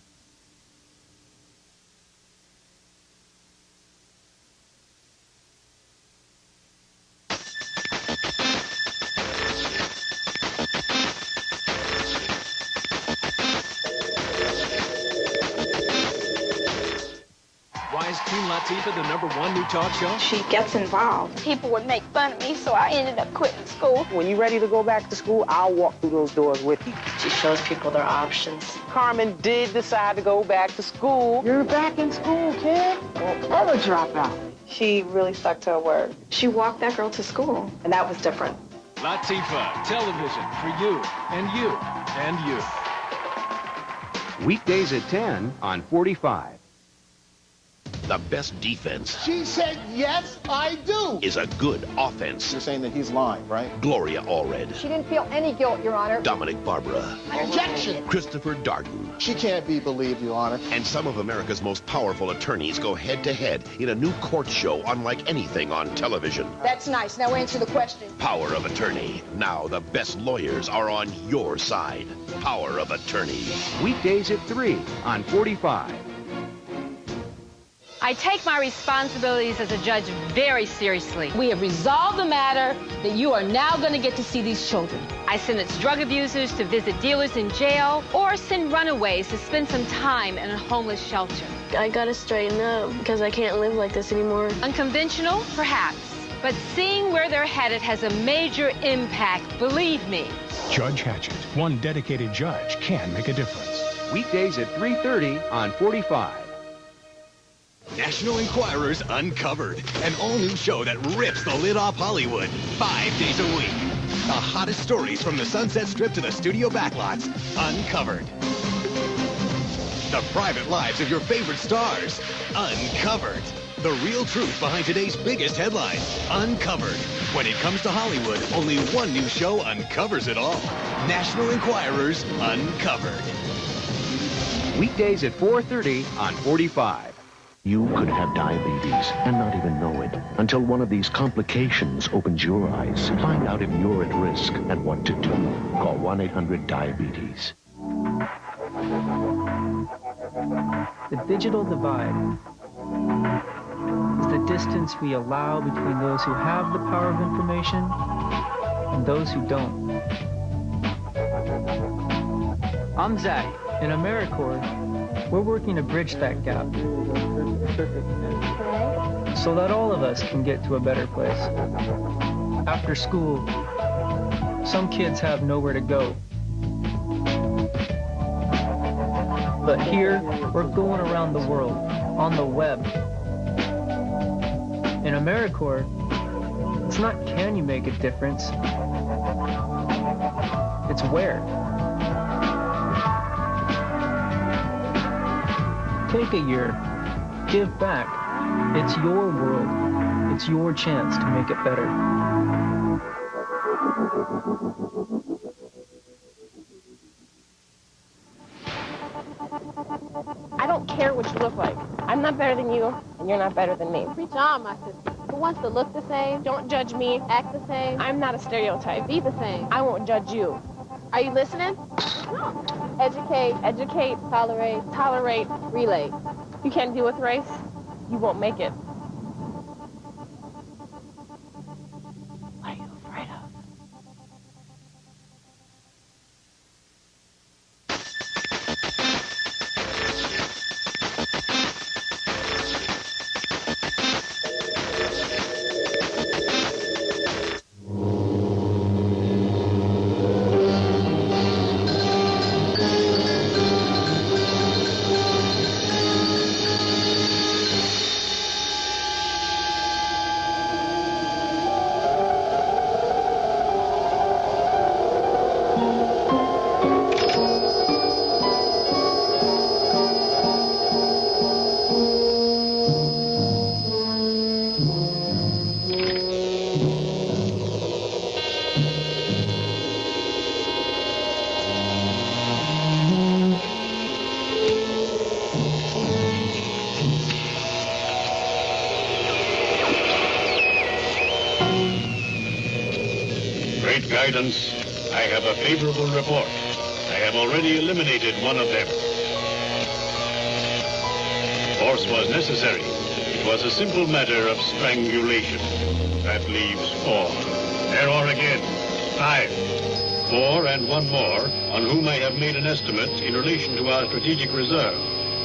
Why is Queen Latifah the #1 new talk show? She gets involved. People would make fun of me, so I ended up quitting school. When you're ready to go back to school, I'll walk through those doors with you. She shows people their options. Carmen did decide to go back to school. You're back in school, kid. Don't ever drop out. She really stuck to her word. She walked that girl to school, and that was different. Latifah, television for you, and you, and you. Weekdays at 10 on 45. The best defense She said, yes, I do. is a good offense. You're saying that he's lying, right? Gloria Allred, She didn't feel any guilt, Your Honor. Dominic Barbara, Objection. Christopher Darden, She can't be believed, Your Honor. and some of America's most powerful attorneys go head-to-head in a new court show unlike anything on television. That's nice. Now answer the question. Power of Attorney. Now the best lawyers are on your side. Power of Attorney. Weekdays at 3 on 45. I take my responsibilities as a judge very seriously. We have resolved the matter that you are now going to get to see these children. I sentence drug abusers to visit dealers in jail or send runaways to spend some time in a homeless shelter. I gotta straighten up because I can't live like this anymore. Unconventional? Perhaps. But seeing where they're headed has a major impact, believe me. Judge Hatchett, one dedicated judge can make a difference. Weekdays at 3:30 on 45. National Enquirer's Uncovered, an all-new show that rips the lid off Hollywood 5 days a week. The hottest stories from the Sunset Strip to the studio backlots, uncovered. The private lives of your favorite stars, uncovered. The real truth behind today's biggest headlines, uncovered. When it comes to Hollywood, only one new show uncovers it all. National Enquirer's Uncovered. Weekdays at 4:30 on 45. You could have diabetes and not even know it until one of these complications opens your eyes. Find out if you're at risk and what to do. Call 1-800-DIABETES. The digital divide is the distance we allow between those who have the power of information and those who don't. I'm Zach. In AmeriCorps, we're working to bridge that gap so that all of us can get to a better place. After school, some kids have nowhere to go. But here, we're going around the world, on the web. In AmeriCorps, it's not can you make a difference, it's where. Take a year. Give back. It's your world. It's your chance to make it better. I don't care what you look like. I'm not better than you, and you're not better than me. Preach on, my sister. Who wants to look the same? Don't judge me. Act the same? I'm not a stereotype. Be the same. I won't judge you. Are you listening? Educate. Educate. Tolerate. Tolerate. Relate. You can't deal with race, you won't make it. What are you afraid of? Great guidance, I have a favorable report. I have already eliminated one of them. Force was necessary. It was a simple matter of strangulation. That leaves 4. There are again 5. 4 and one more, on whom I have made an estimate in relation to our strategic reserve.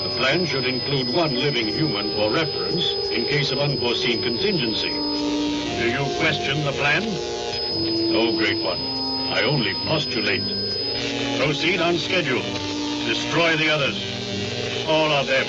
The plan should include 1 living human for reference in case of unforeseen contingency. Do you question the plan? No, Great One. I only postulate. Proceed on schedule. Destroy the others. All of them.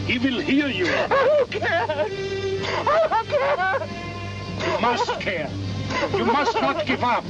He will hear you. I don't care. I don't care. You must care. You must not give up.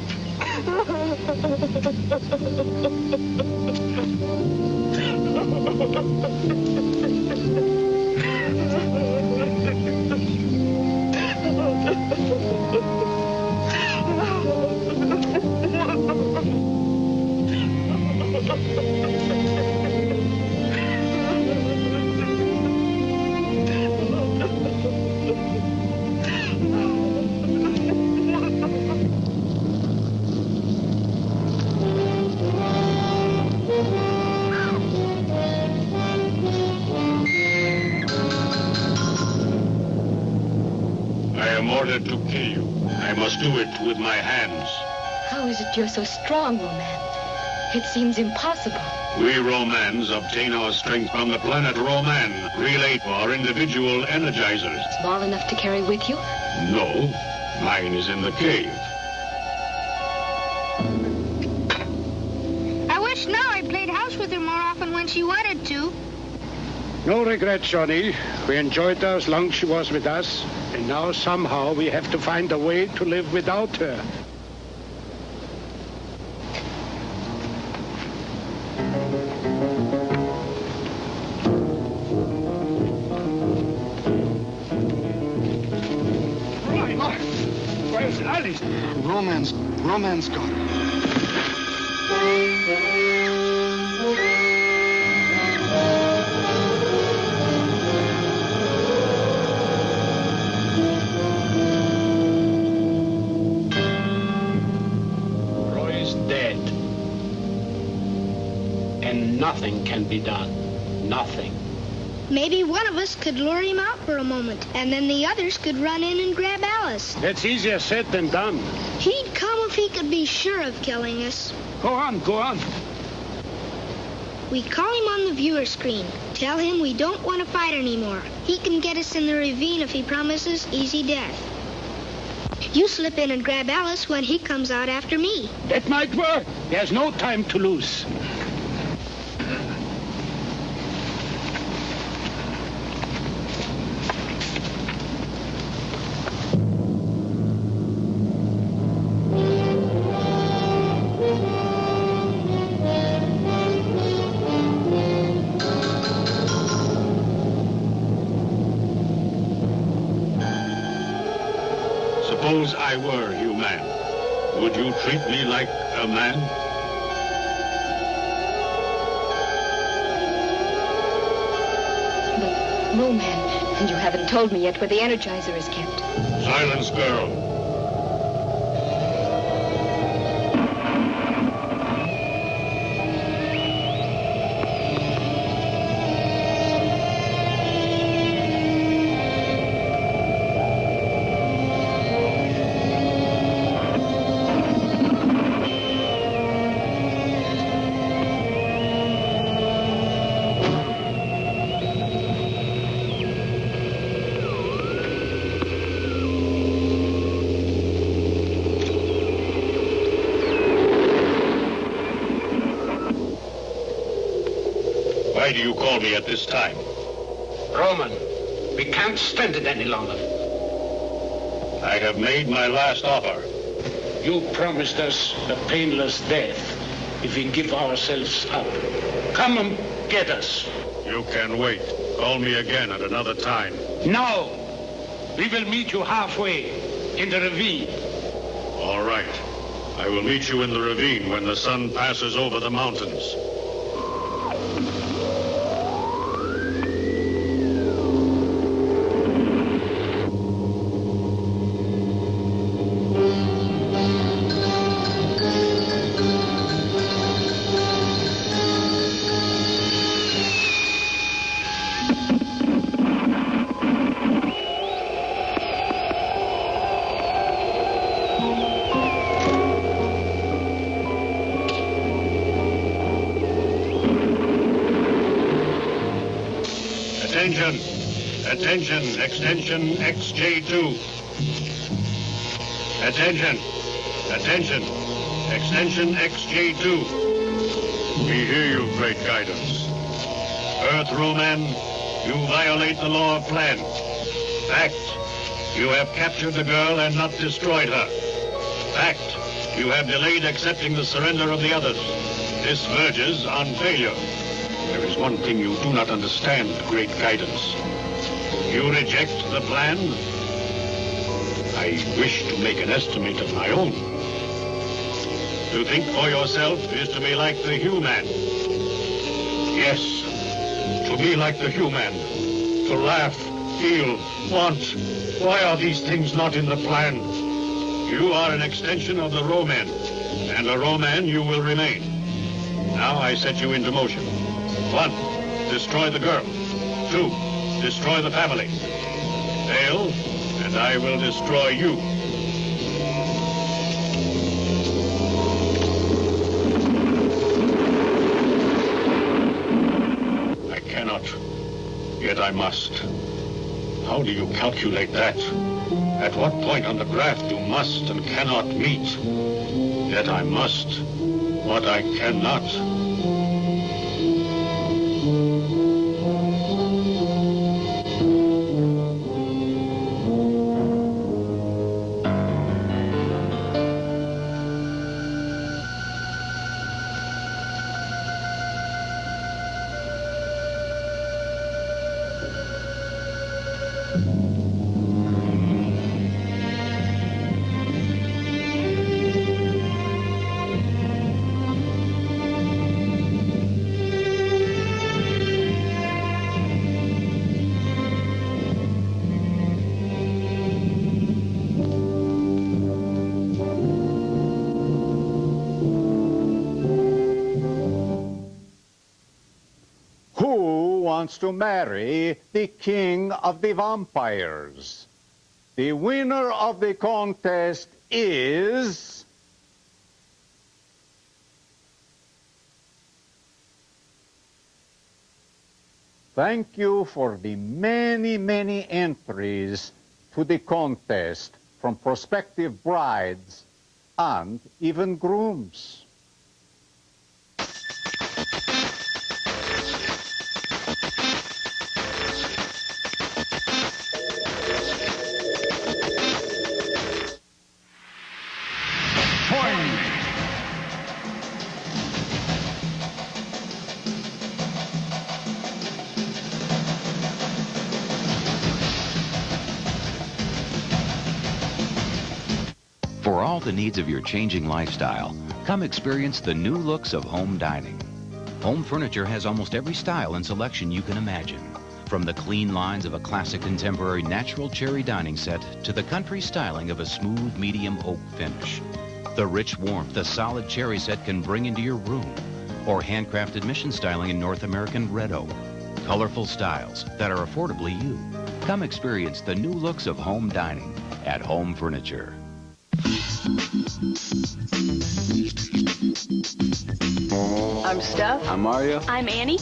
am ordered to kill you. I must do it with my hands. How is it you're so strong, Roman? It seems impossible. We Romans obtain our strength from the planet Roman, relay our individual energizers. Small enough to carry with you? No, mine is in the cave. I wish now I played house with her more often when she wanted to. No regrets, Johnny. We enjoyed her as long as she was with us, and now somehow we have to find a way to live without her. Where's Alice? Roman's got her. Roy's dead. And nothing can be done. Nothing. Maybe one of us could lure him out for a moment, and then the others could run in and grab Alice. That's easier said than done. He'd come if he could be sure of killing us. Go on, go on. We call him on the viewer screen. Tell him we don't want to fight anymore. He can get us in the ravine if he promises easy death. You slip in and grab Alice when he comes out after me. That might work. There's no time to lose. Suppose I were human. Would you treat me like a man? But, Roman, you haven't told me yet where the Energizer is kept. Silence, girl. Why do you call me at this time? Roman, we can't stand it any longer. I have made my last offer. You promised us a painless death if we give ourselves up. Come and get us. You can wait. Call me again at another time. No! We will meet you halfway, in the ravine. All right. I will meet you in the ravine when the sun passes over the mountains. Attention, extension XJ2. Attention, extension XJ2. We hear you, great guidance. Earth Roman, you violate the law of plan. Fact, you have captured the girl and not destroyed her. Fact, you have delayed accepting the surrender of the others. This verges on failure. There is one thing you do not understand, great guidance. You reject the plan? I wish to make an estimate of my own. To think for yourself is to be like the human. Yes, to be like the human. To laugh, feel, want. Why are these things not in the plan? You are an extension of the Roman, and a Roman you will remain. Now I set you into motion. 1, destroy the girl. 2, destroy the family. Fail, and and I will destroy you. I cannot, yet I must. How do you calculate that? At what point on the graph you must and cannot meet? Yet I must what I cannot. Wants to marry the king of the vampires. The winner of the contest is... Thank you for the many, many entries to the contest from prospective brides and even grooms. For all the needs of your changing lifestyle, come experience the new looks of home dining. Home furniture has almost every style and selection you can imagine. From the clean lines of a classic contemporary natural cherry dining set to the country styling of a smooth medium oak finish. The rich warmth the solid cherry set can bring into your room, or handcrafted mission styling in North American red oak. Colorful styles that are affordably you. Come experience the new looks of home dining at Home Furniture. I'm Steph. I'm Mario. I'm Annie.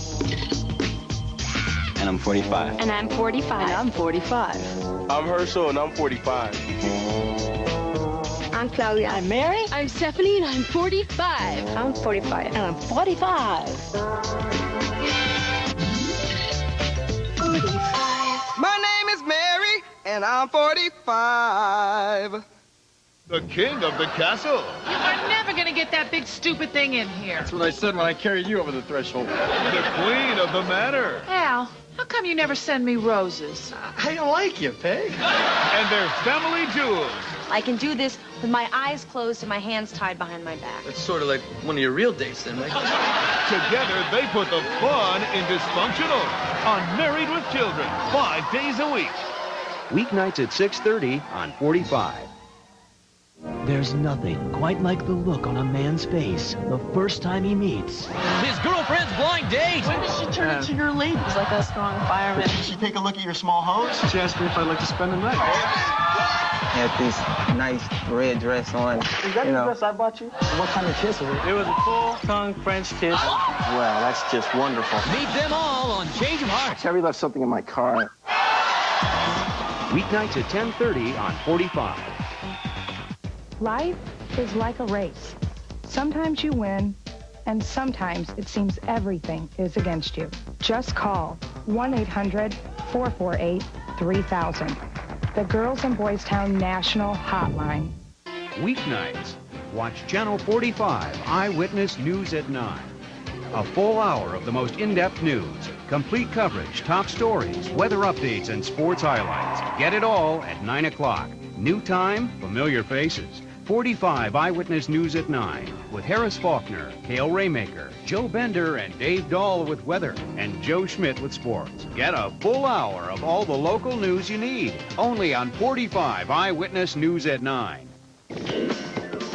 And I'm 45. And I'm 45. And I'm 45. I'm Herschel, and I'm 45. I'm Claudia. I'm Mary. I'm Stephanie, and I'm 45. I'm 45. And I'm 45. 45. My name is Mary, and I'm 45. The king of the castle. You are never going to get that big stupid thing in here. That's what I said when I carried you over the threshold. The queen of the manor. Al, how come you never send me roses? I don't like you, Peg. And their family jewels. I can do this with my eyes closed and my hands tied behind my back. That's sort of like one of your real dates then, right? Together, they put the fun in dysfunctional on Married with Children, 5 days a week. Weeknights at 6:30 on 45. There's nothing quite like the look on a man's face the first time he meets his girlfriend's blind date. When did she turn into your lady? It's like a strong fireman. Did she take a look at your small hose? She asked me if I'd like to spend the night. Had this nice red dress on. Is that the dress I bought you? What kind of kiss was it? It was a full-tongue French kiss. Wow, that's just wonderful. Meet them all on Change of Heart. Terry left something in my car. Weeknights at 10:30 on 45. Life is like a race. Sometimes you win, and sometimes it seems everything is against you. Just call 1-800-448-3000, the Girls and Boys Town National Hotline. Weeknights, watch Channel 45 Eyewitness News at 9. A full hour of the most in-depth news, complete coverage, top stories, weather updates, and sports highlights. Get it all at 9 o'clock. New time, familiar faces. 45 Eyewitness News at 9 with Harris Faulkner, Cale Raymaker, Joe Bender, and Dave Dahl with weather, and Joe Schmidt with sports. Get a full hour of all the local news you need, only on 45 Eyewitness News at 9.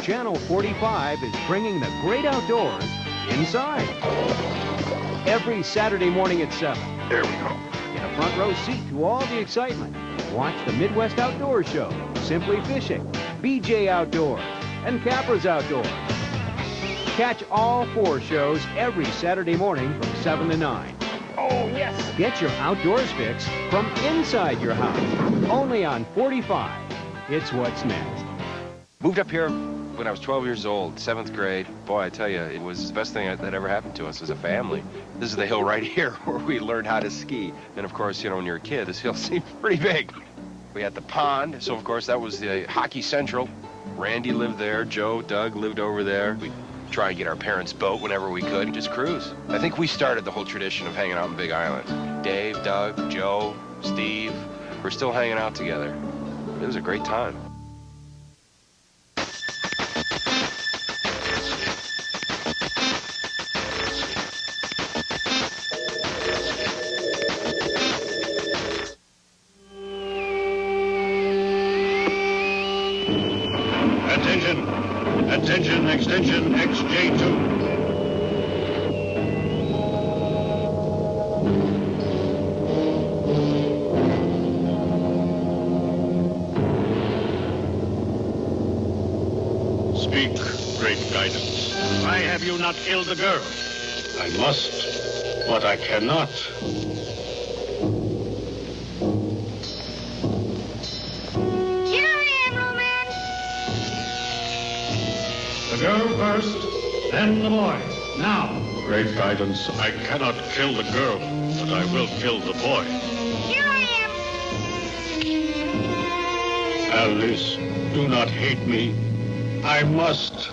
Channel 45 is bringing the great outdoors inside. Every Saturday morning at 7. There we go. In a front row seat to all the excitement. Watch the Midwest Outdoor Show, Simply Fishing, BJ Outdoors, and Capra's Outdoors. Catch all 4 shows every Saturday morning from 7 to 9. Oh, yes. Get your outdoors fix from inside your house. Only on 45. It's what's next. Moved up here when I was 12 years old, 7th grade. Boy, I tell you, it was the best thing that ever happened to us as a family. This is the hill right here where we learned how to ski. And of course, you know, when you're a kid, this hill seemed pretty big. We had the pond, so of course that was the Hockey Central. Randy lived there, Joe, Doug lived over there. We'd try and get our parents' boat whenever we could and just cruise. I think we started the whole tradition of hanging out in Big Island. Dave, Doug, Joe, Steve, we're still hanging out together. It was a great time. Attention, extension XJ2. Speak, great guidance. Why have you not killed the girl? I must, but I cannot. The girl first, then the boy. Now. Great guidance. I cannot kill the girl, but I will kill the boy. Here I am. Alice, do not hate me. I must.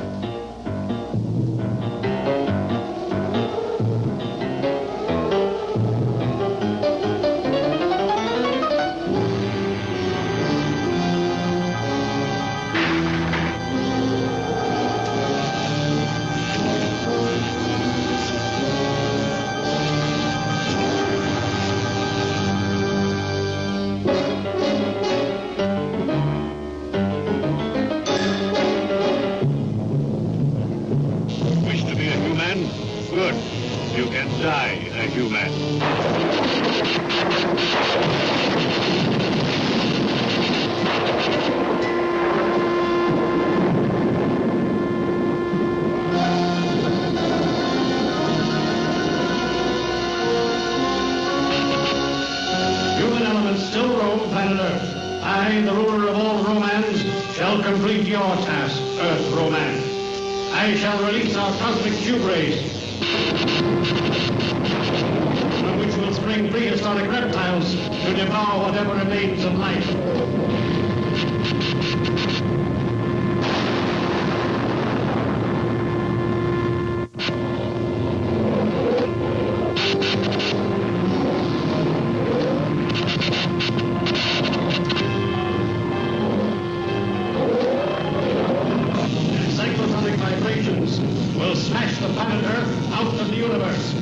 Good. You can die a human. Human elements still roam planet Earth. I, the ruler of all romance, shall complete your task, Earth romance. I shall release our cosmic cube rays, from which will spring prehistoric reptiles to devour whatever remains of life. Cyclotonic vibrations will smash the planet Earth out of the universe.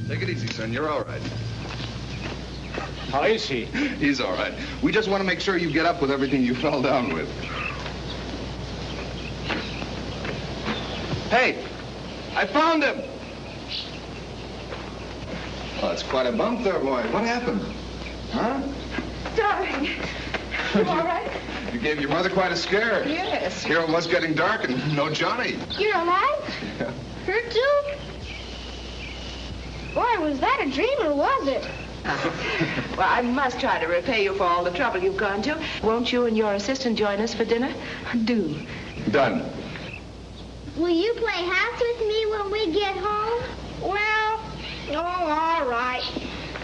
Take it easy, son. You're all right. How is he? He's all right. We just want to make sure you get up with everything you fell down with. Hey, I found him. Oh, it's quite a bump there, boy. What happened? Huh? Darling, you all right? You gave your mother quite a scare. Yes. Here it was getting dark and no Johnny. You're alive? Yeah. Hurt too? Boy, was that a dream or was it? Well, I must try to repay you for all the trouble you've gone to. Won't you and your assistant join us for dinner? Do. Done. Will you play house with me when we get home? Well, all right.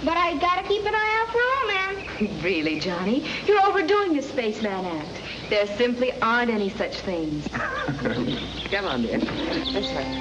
But I gotta keep an eye out for Old Man. Really, Johnny? You're overdoing this spaceman act. There simply aren't any such things. Come on, dear. This way.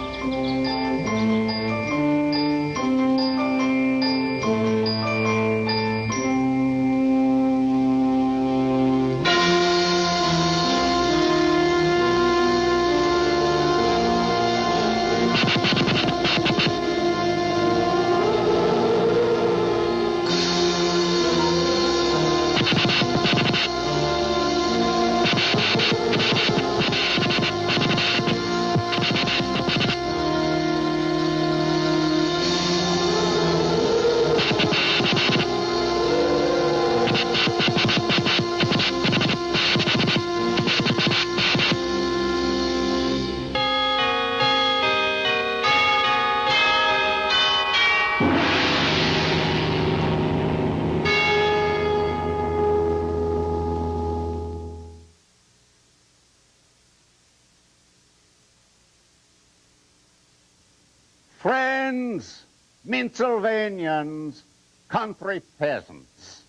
Friends, Pennsylvanians, country peasants,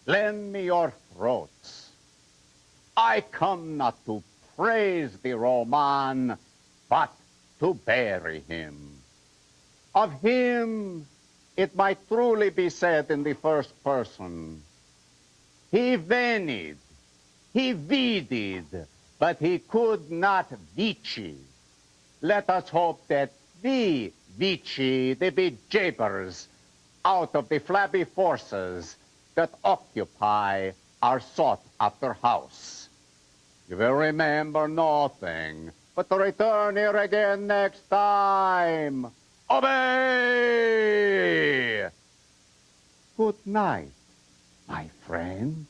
lend me your throats. I come not to praise the Roman, but to bury him. Of him, it might truly be said in the first person, he venid, he vided, but he could not vici. Let us hope that the vici, the bejabbers, out of the flabby forces that occupy our sought-after house. You will remember nothing, but to return here again next time. Obey! Good night, my friend.